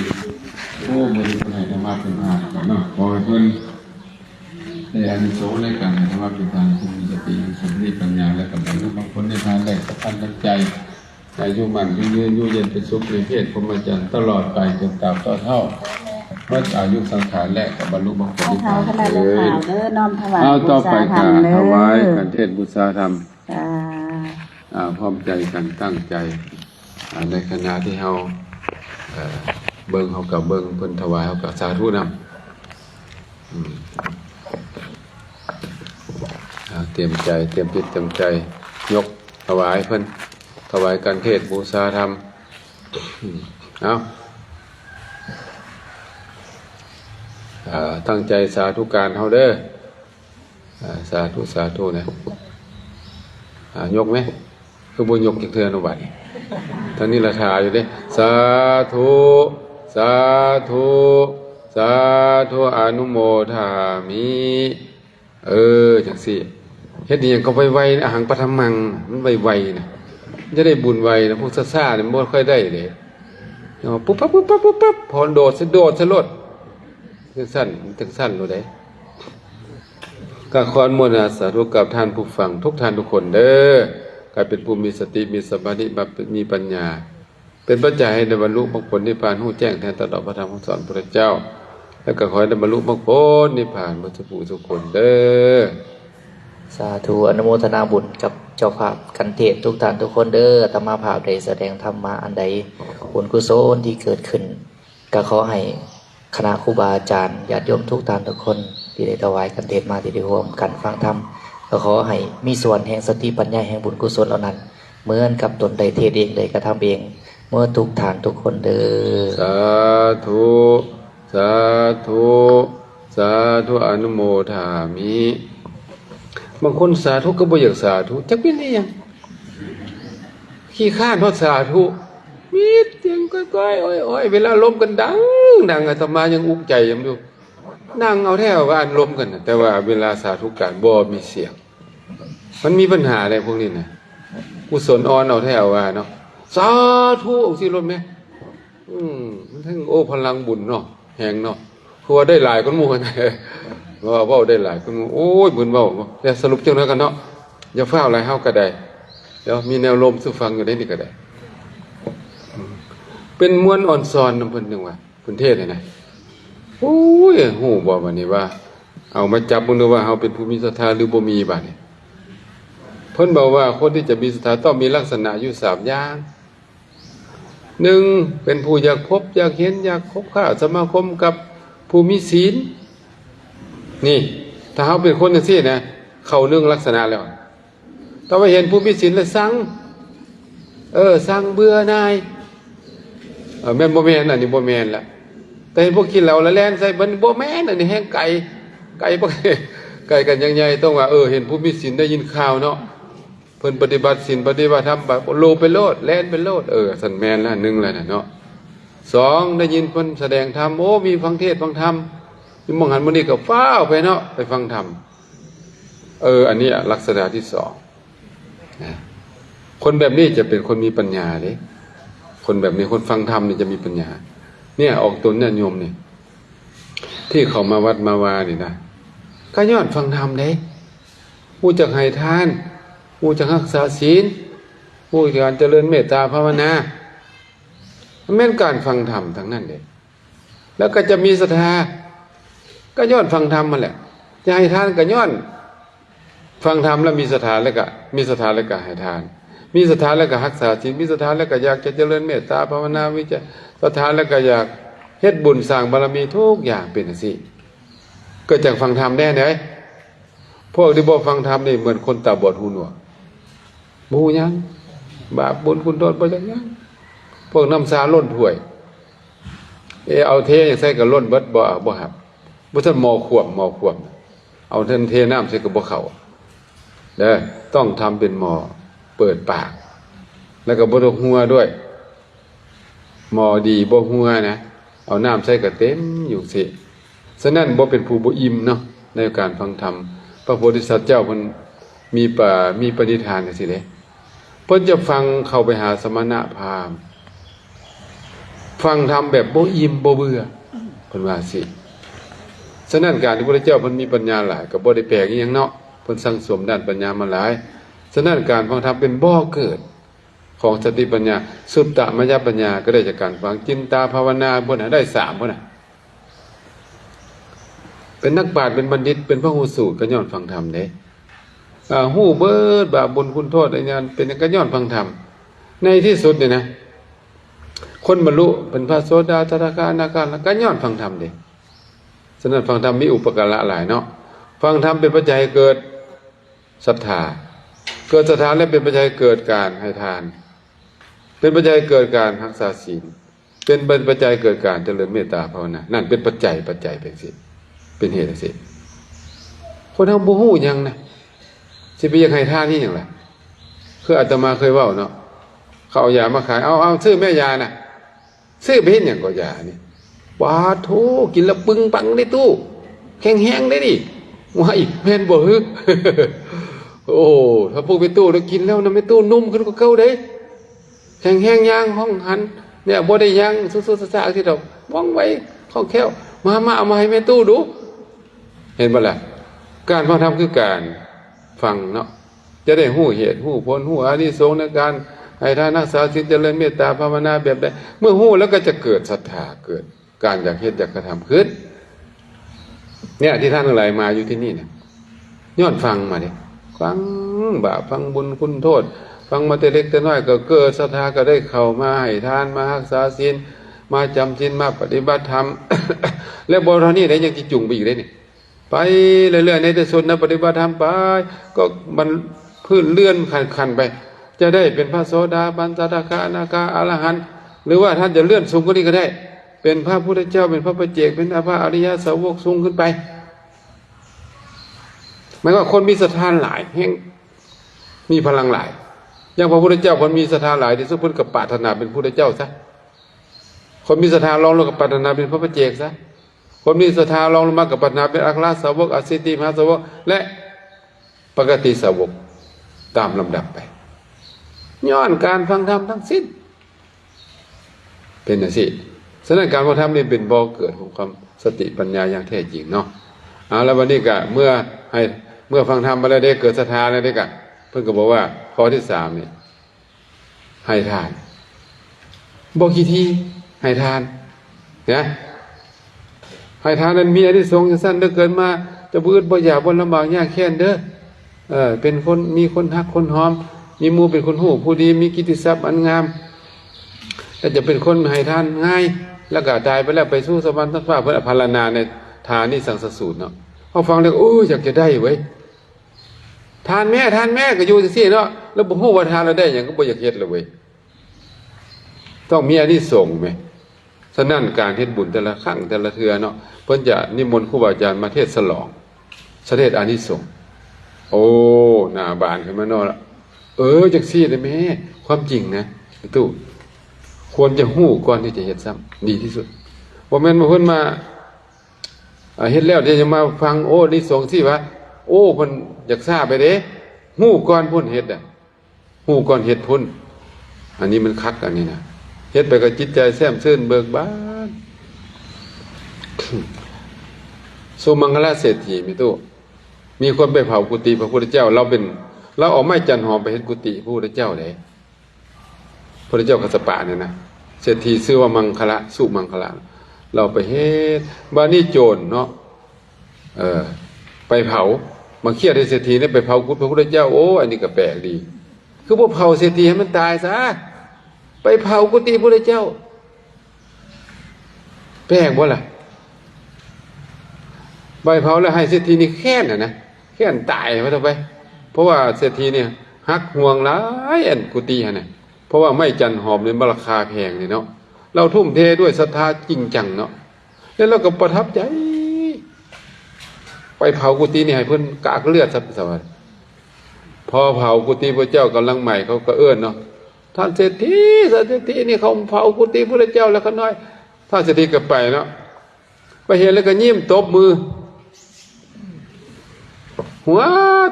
โอ้บริสุทธิ์ในธรรมะเป็นมากเนาะขอให้เพิ่นในอานิสงส์ในการธรรมะเป็นทางที่มีสติมีสติปัญญาและกำลังบางคนในทางแรกตั้งใจอายุมันยืนอยู่เย็นเป็นสุขในเพศพรหมจรรย์ตลอดไปจนตราบเท่าเมื่ออายุสังขารแรกกับบรรลุมรรคผลนิพพานเลยเอาต่อไปการถวายการเทศน์บูชาธรรมพร้อมใจกันตั้งใจในขณะที่เฮาเบิ่งเฮากับเบิ่งเพิ่นถวายเฮากับสาธุนำเตรียมใจเตรียมจิตเตรียมใจยกถวายเพิ่นถวายการเทศน์บูชาธรรมเอาตั้งใจสาธุการเฮาเด้อสาธุนะยกไหม คือบ่ยกจักเทื่อเนาะบัดนี้ทางนี้ราคาอยู่เด้สาธุสาธุสาธุอนุโมทามิจังซี่เฮ็ดอีหยังก็ไวๆอาหังปะทัมมังมันไวๆนะจะได้บุญไวนะพวกซ่าๆเนี่ยบ่ค่อยได้เด้ปุ๊บปั๊บปุ๊บปั๊บปุ๊บปั๊บพอโดดซะลดจังสั้นโลดได้ก็ขออนุโมทนาสาธุกับท่านผู้ฟังทุกท่านทุกคนเด้อกลายเป็นผู้มีสติมีสมาธิมีปัญญาเป็นปัจจัยให้ได้บรรลุมรรคผลนิพพานรู้แจ้งแทนตลอดพระธรรมคำสอนพระเจ้าแล้วก็ขอให้ได้บรรลุมรรคผลนิพพานหมดทุกผู้ทุกคนเด้อสาธุอนุโมทนาบุญกับเจ้าภาพกันเทศทุกท่านทุกคนเด้ออาตมาภาพได้แสดงธรรมะอันใดบุญกุศลที่เกิดขึ้นก็ขอให้คณะครูบาอาจารย์ญาติโยมทุกท่านทุกคนที่ได้ถวายกันเทศมาที่ได้ร่วมกันฟังธรรมก็ขอให้มีส่วนแห่งสติปัญญาแห่งบุญกุศลเหล่านั้นเหมือนกับตนได้เทศเองได้กระทำเองเมื่อทุกท่านทุกคนเด้อสาธุสาธุสาธุอนุโมทามิบางคนสาธุก็บ่อยากสาธุจักเป็นได้ยังขี้ข้านเพราะสาธุมีเสียงก้อยๆอ้อยๆเวลาล้มกันดังอาตมายังอุกใจยังดูนั่งเอาแท้ว่าอันล้มกันแต่ว่าเวลาสาธุการบ่มีเสียงมันมีปัญหาอะไรพวกนี้นะกุศลอ่อนเอาแท้ว่าเนาะสาธุองค์สิล้มมั้ยมันทั้งพลังบุญเนาะแฮงเนาะคือว่าได้หลายคนหมู่กันว่าเว้าได้หลายคนโอ้ยบุญเว้าแต่สรุปจังได๋กันเนาะอย่าฟ้าวหลายเฮาก็ได้เดี๋ยวมีแนวลมสู่ฟังอยู่ได้นี่ก็ได้เป็นมวลอ่อนซ้อนนำเพิ่นจังว่าเพิ่นเทศน์นะโอ้ยฮู้บ่บัดนี้ว่าเอามาจับเบิ่งดูว่าเฮาเป็นผู้มีศรัทธาหรือบ่มีบัดนี้เพิ่นบอกว่าคนที่จะมีศรัทธาต้องมีลักษณะอยู่3อย่าง1เป็นผู้อยากพบอยากเห็นอยากคบค้าสมาคมกับผู้มีศีลนี่ถ้าเฮาเป็นคนจังซี่นะเข้าเรื่องลักษณะแล้วถ้าว่าเห็นผู้มีศีลแล้วสั่งสั่งเบื่อหน่ายแม่นบ่แม่นอันนี้บ่แม่นละแต่เห็นพวกกินเหล้าแล้วแล่นใส่มันบ่แม่นอันนี้แห้งไก่บ่ไก่กันใหญ่ๆต้องว่าเห็นผู้มีศีลได้ยินข่าวเนาะเพิ่นปฏิบัติศีลปฏิบัติธรรมแบบโลไปโลดแล่นไปโลดสั่นแม่นละ1แล้วน่ะเนาะ2ได้ยินเพิ่นแสดงธรรมมีฟังเทศน์ฟังธรรมมีมองหันมื้อนี้ก็ฟ้าวไปเนาะไปฟังธรรมอันนี้ลักษณะที่2นะคนแบบนี้จะเป็นคนมีปัญญาเด้คนแบบนี้คนฟังธรรมนี่จะมีปัญญาเนี่ยออกตนเนี่ยโยมนี่ที่เขามาวัดมาวานี่นะก็ย้อนฟังธรรมเด้ผู้จักให้ทานผู้จักรักษาศีลผู้จักเจริญเมตตาภาวนามันเป็นการฟังธรรมทั้งนั้นเด้แล้วก็จะมีศรัทธาก็ย้อนฟังธรรมมาแหละจะให้ทานก็ย้อนฟังธรรมแล้วมีศรัทธาแล้วก็มีศรัทธาแล้วก็ให้ทานมีศรัทธาแล้วก็รักษาศีลมีศรัทธาแล้วก็อยากจะเจริญเมตตาภาวนาวิจารศรัทธาแล้วก็อยากเฮ็ดบุญสร้างบารมีทุกอย่างเป็นจังซี่เกิดจากฟังธรรมแน่เด้พวกที่บ่ฟังธรรมนี่เหมือนคนตาบอดหูหนวกบ่ฮู้หยังบาปบุญคุณโทษบ่จักหยังพวกน้ำสาล้นถ้วยเอาเทอย่างใส่ก็ล้นเบิดบ่หับบ่ทันมอขวบเอาทันเทน้ำใส่ก็บ่เข้าเด้อต้องทำเป็นหม้อเปิดปากแล้วก็บ่ต้องหัวด้วยหม้อดีบ่หัวนะเอาน้ำใส่ก็เต็มอยู่สิฉะนั้นบ่เป็นผู้บ่อิ่มเนาะในการฟังธรรมพระโพธิสัตว์เจ้าเพิ่นมีปณิธานจังซี่เด้เพิ่นจะฟังเข้าไปหาสมณะพราหมณ์ฟังธรรมแบบบ่อิ่มบ่เบื่อเพิ่นว่าสิฉะนั้นการที่พระพุทธเจ้าเพิ่นมีปัญญาหลายก็บ่ได้แปลกอีหยังเนาะเพิ่นสั่งสมด้านปัญญามาหลายฉะนั้นการฟังธรรมเป็นบ่อเกิดของสติปัญญาสุตตมยปัญญาก็ได้จากการฟังจินตาภาวนาเพิ่นได้3พุ่นน่ะเป็นนักปราชญ์เป็นบัณฑิตเป็นพระหูสูตรก็ย้อนฟังธรรมเด้ฮู้เบิดบาปบุญคุณโทษอะไรนั้นเป็นก็ย้อนฟังธรรมในที่สุดนี่นะคนบรรลุเป็นพระโสดาสกทาอนาคาแล้วก็ย้อนฟังธรรมเด้ฉะนั้นฟังธรรมมีอุปการะหลายเนาะฟังธรรมเป็นปัจจัยเกิดศรัทธาเกิดศรัทธาแล้วเป็นปัจจัยเกิดการให้ทานเป็นปัจจัยเกิดการรักษาศีลเป็นปัจจัยเกิดการเจริญเมตตาภาวนานั่นเป็นปัจจัยเป็นสิเป็นเหตุสิคนเฮาบ่ฮู้หยังนะสิไปอยากให้ทานนี่หยังล่ะ คืออาตมาเคยเว่าเนาะเขาเอายามาขายเอาซื้อแม่ยาน่ะซื้อไปเห็นอย่างก็ยานี่ปาโถกินแล้วปึงปังได้ตู้แข็งแห้งได้ดิว่าอีกแม่นบ่ฮึ โอ้ถ้าพวกไปตู้แล้วกินแล้วนะไม่ตู้นุ่มขึ้นกว่าเก่าเด้แข็งแห้งย่างห้องหันเนี่ยบ่ได้ย่างสุดๆซ่าๆที่ดอกว่องไว้คล่องแคล่วมาเอามาให้แม่ตู้ดูเห็นบ่ล่ะการฟังธรรมคือการฟังเนาะจะได้หู้เหตุหู้ผลหู้อานิสงส์ในการให้ทานรักษาศีลเจริญเมตตาภาวนาแบบใดเมื่อหู้แล้วก็จะเกิดศรัทธาเกิดการอยากเฮ็ดอยากกระทำขึ้นเนี่ยที่ท่านอะไรมาอยู่ที่นี่เนี่ยย้อนฟังมาดิฟังบาปฟังบุญคุณโทษฟังมาแต่เล็กแต่น้อยก็เกิดศรัทธาก็ได้เข้ามาให้ทานมารักษาศีลมาจำศีลมาปฏิบัติธรรม แล้วบ่เท่านี้ได้ยังสิจุงไปอีกได้นี่ไปเรื่อยๆในที่สุดนะปฏิบัติธรรมไปก็มันพื้นเลื่อนขันไปจะได้เป็นพระโสดาบันสกทาอนาคาอรหันต์หรือว่าท่านจะเลื่อนสูงกว่านี้ก็ได้เป็นพระพุทธเจ้าเป็นพระปัจเจกเป็นพระอริยสาวกสูงขึ้นไปหมายว่าคนมีศรัทธาหลายแห่งมีพลังหลายอย่างพระพุทธเจ้าคนมีศรัทธาหลายที่สุดเพิ่นก็ปรารถนาเป็นพุทธเจ้าซะคนมีศรัทธาลองลงกับปรารถนาเป็นพระปัจเจกซะคนมีศรัทธาลองลงมากับปรารถนาเป็นอัครสาวกอสิทธิมหาสาวกและปกติสาวกตามลำดับไปย้อนการฟังธรรมทั้งสิ้นเป็นอย่างนี้ฉะนั้นการฟังธรรมนี่เป็นบ่อเกิดของความสติปัญญาอย่างแท้จริงเนาะแล้ววันนี้ก็เมื่อฟังธรรมมาแล้วได้เกิดศรัทธาแล้วได้ก็เพิ่นก็บอกว่าข้อที่3นี่ให้ทานบ่กี่ทีให้ทานนะให้ทานนั้นมีอานิสงส์สั้นเหลือเกินมาจะบืดบ่อยากบ่ลำบากยากแค้นเด้อเป็นคนมีคนฮักคนหอมมีหมู่เป็นคนฮู้ผู้ดีมีกิตติศัพท์อันงามแล้วจะเป็นคนให้ทานง่ายแล้วก็ตายไปแล้วไปสู่สวรรค์ชั้นฟ้าเพิ่นพรรณนาในทานนี่สังสสูตรเนาะพอฟังแล้วโอ้อยากจะได้เว้ยทานแม่ก็อยู่จังซี่เนาะแล้วบ่ฮู้ว่าทานแล้วได้หยังก็บ่อยากเฮ็ดเลยเว้ยต้องมีอานิสงส์แม่ฉะนั้นการเฮ็ดบุญแต่ละครั้งแต่ละเทื่อเนาะเพิ่นจะนิมนต์ครูบาอาจารย์มาเทศน์ฉลองเสด็จอานิสงส์โอ้หน้าบานขึ้นมาเนาะจังซี่ได้แม่ความจริงนะตู้ควรจะฮู้ก่อนที่จะเฮ็ดซ้ำดีที่สุดบ่แม่นว่าเพิ่นมาเฮ็ดแล้วเดี๋ยวจะมาฟังนิสงส์สิวะเพิ่นอยากทราบไปเด้ฮู้ก่อนพุ่นเฮ็ดอ่ะฮู้ก่อนเฮ็ดพุ่นอันนี้มันคักอันนี้นะเฮ็ดไปก็จิตใจแจ่มชื่นเบิกบานสุมังคลเศรษฐีมีตู้มีคนไปเผากุฏิพระพุทธเจ้าเราเอาไม้จันหอมไปเฮ็ดกุฏิพระพุทธเจ้าได้พระพุทธเจ้ากัสสปะเนี่ยนะเศรษฐีชื่อว่ามังคละสุมังคละเราไปเฮ็ดบานี่โจรเนาะไปเผามาเครียดให้เศรษฐีเนี่ยไปเผากุฏิพระพุทธเจ้าอันนี้ก็แปลกดีคือบ่เผาเศรษฐีให้มันตายซะไปเผากุฏิพระพุทธเจ้าแปลกบ่ล่ะใบเผาแล้วให้เศรษฐีนี่แค้นนะแค้นตายว่าต่อไปเพราะว่าเศรษฐีเนี่ยฮักห่วงหลายอันกุฏิหั่นน่ะเพราะว่าไม้จันหอมเนี่ยราคาแพงนี่เนาะเราทุ่มเทด้วยศรัทธาจริงจังเนาะแล้วเราก็ประทับใจไปเผากุฏินี่ให้เพิ่นกากเลือดซะสวัสดิ์พอเผากุฏิพระเจ้ากำลังใหม่เขาก็เอิ้นเนาะท่านเศรษฐีนี่เขาเผากุฏิพระเจ้าแล้วก็น้อยท่านเศรษฐีก็ไปเนาะไปเห็นแล้วก็ยิ้มตบมือหัว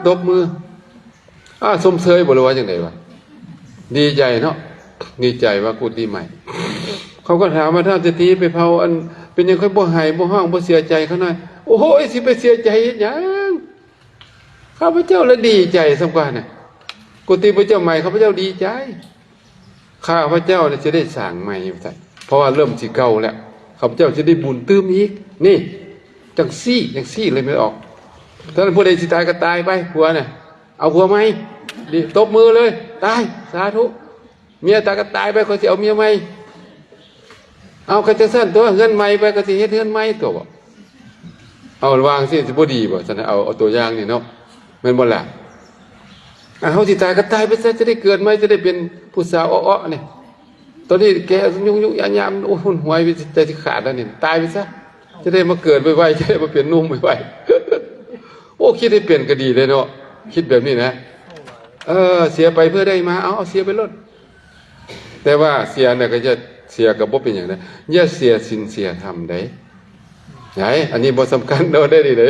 ตบมือสมเสยบ่รู้ว่าจังได๋วะดีใจเนาะดีใจว่ากุฏิใหม่เขาก็ถามว่าท่านเศรษฐีไปเผาอันเป็นยังค่อยบ่หายบ่ห้องบ่เสียใจเขาหน่อยโอ้โหสิไปเสียใจเฮ็ดหยังข้าพเจ้าละดีใจสำคัญน่ะกุฏิพระเจ้าใหม่ข้าพเจ้าดีใจข้าพเจ้าเนี่ยจะได้สร้างใหม่ใส่เพราะว่าเริ่มสิเก่าแล้วข้าพเจ้าจะได้บุญเติมอีกนี่จังซี่เลยไม่ออกถ้าผู้ใดสิตายก็ตายไปผัวน่ะเอาผัวใหม่ดิตบมือเลยตายสาธุเมียตายก็ตายไปก็สิเอาเมียใหม่เอากระจังซั่นตัวเงินใหม่ไปก็สิเฮ็ดเงินใหม่ตัวบ่เอาวางสิบ่ดีบ่ซั่นเอาตัวอย่างนี่เนาะแม่นบ่ล่ะเฮาสิตายก็ตายไปซะจะได้เกิดใหม่จะได้เป็นผู้สาวอ้อๆนี่ตอนนี้แกยุ่งๆยามๆโอ้หุ่นหวยใจสิขาดแล้วนี่ตายไปซะจะได้มาเกิดไวๆจะได้มาเป็นหนุ่มไวๆโอ้คิดให้เปลี่ยนก็ดีเลยเนาะคิดแบบนี้นะ เสียไปเพื่อได้มาเอาเสียไปลดแต่ว่าเสียเนี่ยก็จะเสียกับบ่เป็นอย่างนั้นอย่าเสียศีลเสียธรรมได้ไหนอันนี้บ่สำคัญโดนได้ดิเด้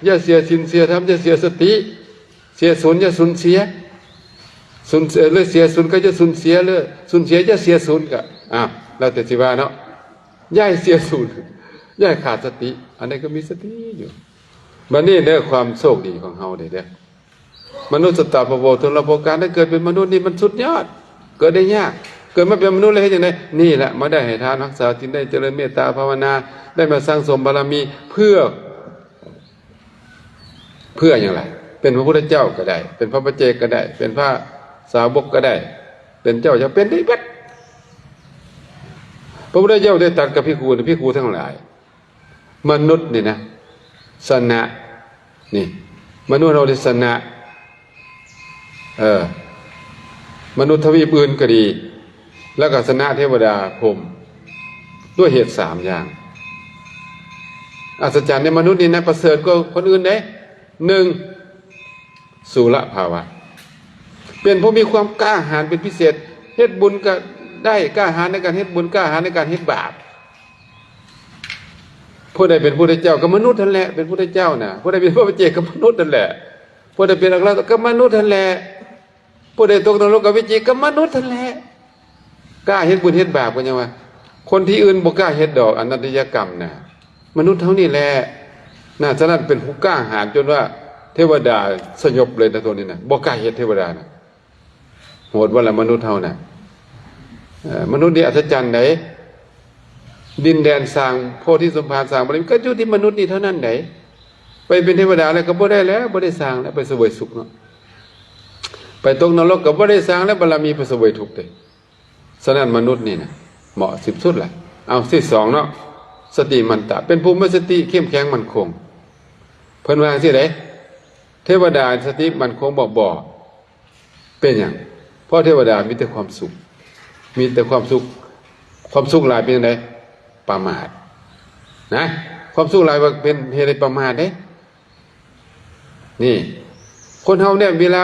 อย่าเสียศีลเสียธรรมอย่าเสียสติเสียศูนย์อย่าสูญเสียสูญเลยเสียศูนย์ก็จะสูญเสียเลยสูญเสียจะเสียศูนย์ก็แล้วแต่สิว่าเนาะย่ายเสียศูนย์ย่ายขาดสติอันนี้ก็มีสติอยู่บัดนี้เด้อความโชคดีของเฮาเด้อมนุษย์สตาปโวทุลโภการได้เกิดเป็นมนุษย์นี่มันสุดยอดเกิดได้ยากเกิดมาเป็นมนุษย์เลยเฮ็ดจังได๋นี่แหละมาได้ให้ทานรักษาศีลได้เจริญเมตตาภาวนาได้มาสร้างสมบารมีเพื่ออย่างไรเป็นพระพุทธเจ้าก็ได้เป็นพระปัจเจกก็ได้เป็นพระสาวกก็ได้เป็นเจ้าจะเป็นได้เบิดพระพุทธเจ้าได้ตรัสกับภิกขุทั้งหลายมนุษย์นี่นะสนะนี่มนุษย์เราได้สนะมนุษย์ทวีปอื่นก็ดีแล้วก็สนะเทวดาพรหมด้วยเหตุ3อย่างอัศจรรย์ในมนุษย์นี่นะประเสริฐกว่าคนอื่นเด้1สุรภาวะเป็นผู้มีความกล้าหาญเป็นพิเศษเฮ็ดบุญก็ได้กล้าหาญในการเฮ็ดบุญกล้าหาญในการเฮ็ดบาปผู้ใดเป็นพุทธเจ้าก็มนุษย์นั่นแหละเป็นพุทธเจ้าน่ะผู้ใดเป็นพระปัจเจกก็มนุษย์นั่นแหละผู้ใดเป็นอรหันต์ก็มนุษย์นั่นแหละผู้ใดตกนรกกับวิจิก็มนุษย์นั่นแหละกล้าเฮ็ดบุญเฮ็ดบาปกันยังว่าคนที่อื่นบ่กล้าเฮ็ดดอกอนันตริยกรรมน่ะมนุษย์เท่านี้แหละน่ะฉะนั้นเป็นผู้กล้าหาญจนว่าเทวดาสยบเลยนะตัวนี้น่ะบ่กล้าเฮ็ดเทวดาน่ะโหดว่าละมนุษย์เท่าน่ะมนุษย์นี่อัศจรรย์ไหนดินแดนสร้างโพธิสมภารสร้างบารมีก็อยู่ที่มนุษย์นี่เท่านั้นไหนไปเป็นเทวดาแล้วก็บ่ได้แล้วบ่ได้สร้างแล้วไปเสวยสุขเนาะไปตกนรกก็บ่ได้สร้างแล้วบารมีไปเสวยทุกข์เด้ฉะนั้นมนุษย์นี่นะเหมาะสิบสุดแหละเอาที่2เนาะสติมันตะเป็นภูมิสติเข้มแข็งมั่นคงเพิ่นว่าจังซี่เด้เทวดาสติมั่นคงบ่เป็นหยังเพราะเทวดามีแต่ความสุขมีแต่ความสุขหลายเป็นจังได๋ประมาทนะความสุขหลายว่าเป็นเหตุให้ประมาทเด้นี่คนเฮาเนี่ยเวลา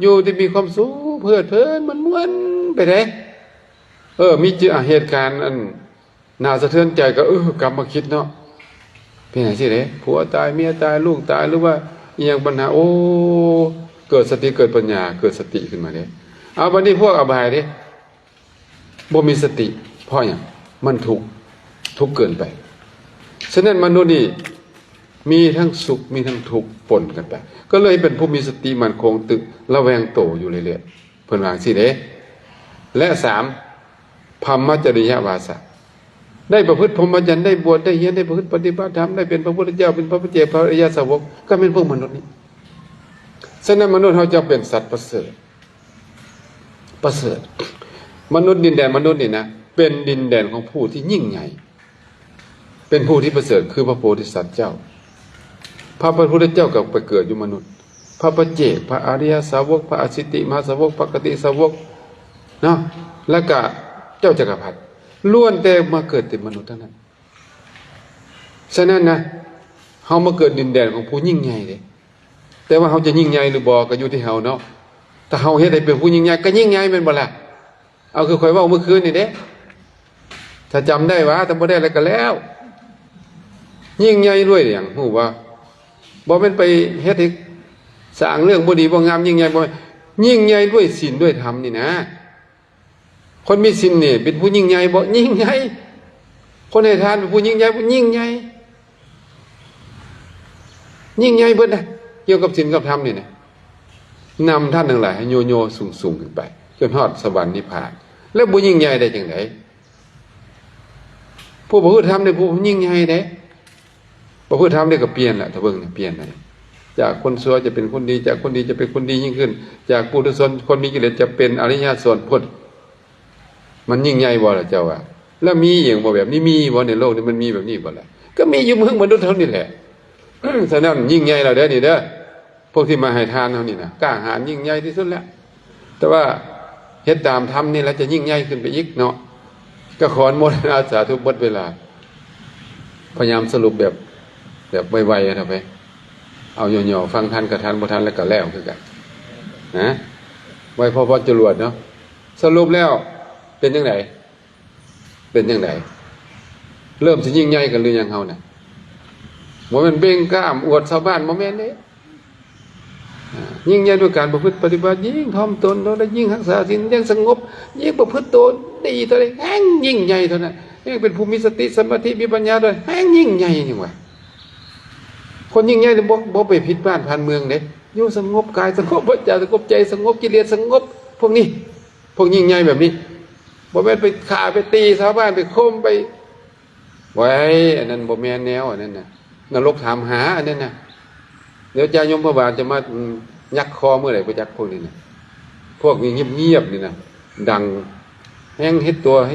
อยู่ที่มีความสุขเพลิดเพลินมันม่วนไปเด้มีเหตุการณ์อันน่าสะเทือนใจก็กลับมาคิดเนาะเป็นไงสิเด้ผัวตายเมียตายลูกตายหรือว่าอีหยังปัญหาเกิดสติเกิดปัญญาเกิดสติขึ้นมาเด้เอาบัดนี้พวกอบายเด้บ่มีสติเพราะหยังมันทุกข์เกินไปฉะนั้นมนุษย์นี่มีทั้งสุขมีทั้งทุกข์ปนกันไปก็เลยเป็นผู้มีสติมั่นคงตึกระแวงโตอยู่เรื่อยๆเพิ่นว่าจังซี่เด้และ3พรหมจริยวาสะได้ประพฤติพรหมจรรย์ได้บวชได้เรียนได้ประพฤติปฏิบัติธรรมได้เป็นพระพุทธเจ้าเป็นพระปัจเจกพระอริยสาวกก็เป็นพวกมนุษย์นี่ฉะนั้นมนุษย์เฮาจะเป็นสัตว์ประเสริฐมนุษย์ดินแดนมนุษย์นี่นะเป็นดินแดนของผู้ที่ยิ่งใหญ่เป็นผู้ที่ประเสริฐคือพระโพธิสัตว์เจ้าพระพุทธเจ้าก็ไปเกิดอยู่มนุษย์พระปัจเจกพระอริยสาวกพระอสิติมหาสาวกพระกติสาวกเนาะแล้วก็เจ้าจักรพรรดิล้วนแต่มาเกิดเป็นมนุษย์เท่านั้นฉะนั้นนะเฮามาเกิดดินแดนของผู้ยิ่งใหญ่เด้แต่ว่าเฮาจะยิ่งใหญ่หรือบ่ก็อยู่ที่เฮาเนาะถ้าเฮาเฮ็ดให้เป็นผู้ยิ่งใหญ่ก็ยิ่งใหญ่แม่นบ่ล่ะเอาคือข่อยเว้าเมื่อคืนนี่เด้ถ้าจำได้ว่าถ้าบ่ได้แล้วก็แล้วยิ่งใหญ่ด้วยหยังฮู้ว่าบ่แม่นไปเฮ็ดให้สร้างเรื่องบ่ดีบ่งามยิ่งใหญ่บ่ยิ่งใหญ่ด้วยศีลด้วยธรรมนี่นะคนมีศีลนี่เป็นผู้ยิ่งใหญ่บ่ยิ่งใหญ่คนให้ทานเป็นผู้ยิ่งใหญ่บ่ยิ่งใหญ่เบิดนะเกี่ยวกับศีลกับธรรมนี่นะนำท่านทั้งหลายให้โยสูงขึ้นไปจนฮอดสวรรค์นิพพานแล้วบ่ยิ่งใหญ่ได้จังได๋ผู้ประพฤติธรรมได้ผู้ยิ่งใหญ่เด้ประพฤติธรรมได้ก็เปลี่ยนแหละถ้าเบิ่งเนี่ยเปลี่ยนได้จากคนชั่วจะเป็นคนดีจากคนดีจะเป็นคนดียิ่งขึ้นจากปุถุชนคนมีกิเลสจะเป็นอริยส่วนพ้นมันยิ่งใหญ่บ่ล่ะเจ้าว่าแล้วมีอย่างบ่แบบนี้มีบ่ในโลกนี้มันมีแบบนี้บ่ล่ะก็มีอยู่เมืองมนุษย์เท่านี้แหละฉะนั้นยิ่งใหญ่แล้วเด้อนี่เด้อพวกที่มาให้ทานเท่านี้นะกล้าหาญยิ่งใหญ่ที่สุดแล้วแต่ว่าเฮ็ดตามธรรมนี่แล้วจะยิ่งใหญ่ขึ้นไปอีกเนาะก็ขออนุโมทนาสาธุเบิดเวลาพยายามสรุปแบบไวๆนะไปเอาย่อๆฟังทันก็ทันบ่ทันแล้วก็แล้วคือกันนะ ไว้พอจรวดเนาะสรุปแล้วเป็นยังไงเป็นยังไงเริ่มสิยิ่งใหญ่กันหรือยังเฮาน่ะบ่แม่นเบ่งกล้ามอวดชาวบ้านบ่แม่นเด้ยิ่งใหญ่ด้วยการประพฤติปฏิบัติยิ่งถ่อมตนแล้วยิ่งรักษาศีลยิ่งสงบยิ่งประพฤติตนดีเท่าใดแห่งยิ่งใหญ่เท่านั้นยิ่งเป็นผู้มีสติสมาธิมีปัญญาด้วยแห่งยิ่งใหญ่นี่ว่าคนยิ่งใหญ่บ่ไปผิดบ้านผ่านเมืองเด้อยู่สงบกายสงบวาจาสงบใจสงบกิเลสสงบพวกนี้พวกยิ่งใหญ่แบบนี้บ่แม่นไปฆ่าไปตีชาวบ้านไปข่มไปไว้อันนั้นบ่แม่นแนวอันนั้นน่ะนรกถามหาอันนั้นน่ะเดี๋ยวเจ้ายมพระบาทจะมายักคอเมื่อไหร่ไปยักพวกนี้น่ะพวกนี้เงียบๆนี่น่ะดังแห้งเฮ็ดตัวให้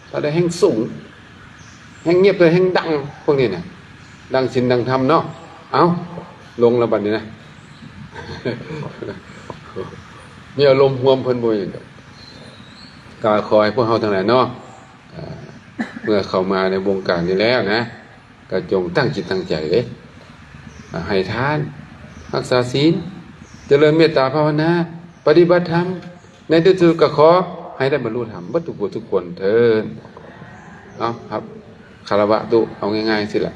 ถ้าได้แห้งสูงแห้งเงียบเลยแห้งดังพวกนี้น่ะดังศีลดังธรรมเนาะเอาลงแล้วบัดนี้นะ มีอารมณ์ห่วมเพิ่นบ่อย่างเดียวก็ขอให้พวกเฮาทั้งหลายเนาะเมื่อเข้ามาในวงการนี้แล้วนะก็จงตั้งจิตตั้งใจเด้ให้ทานรักษาศีลเจริญเมตตาภาวนาปฏิบัติธรรมในที่สุดก็ขอให้ได้บรรลุธรรมเบิดทุกคนเถิดเอาครับคารวะตุเอาง่ายๆสิล่ะ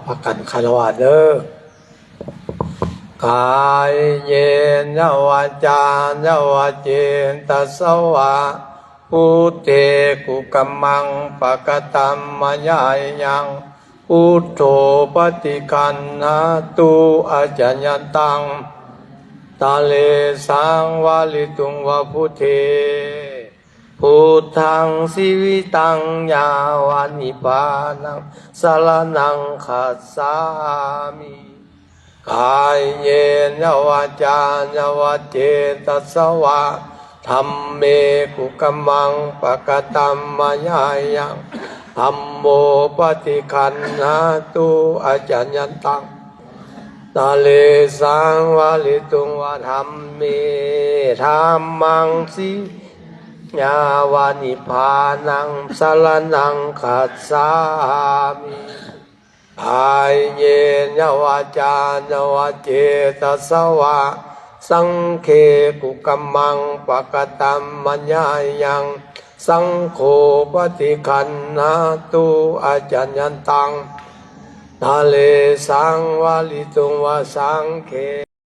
พักกันคารวะเด้อกายเยนวาจานวาเจนตัสสวะพุทเทกุกัมมังปะกตัมมยายังพุทโธปฏิคันหาตุอาจญญตังตาเลสังวาลิตุงวะพุทเทพุทธังสีวิตังยาวานิพานังสารนังคัสสามิกายเยนวาจานวาเจตัสสวะธัมเมกุกัมมังปะกตัมมยายังธัมโมปฏิคันหาตุอาจญญตังตาเลสังวาลิตุงวะธัมเมธัมมังสียาวานิพานังสารนังคัสสามิกายเยนวาจานวาเจตัสสวะสังเคกุกัมมังปะกตัมมัญญายังสังโฆปฏิคันหาตุอาจญญตังทะเลสังวาลิตุงวะสังเค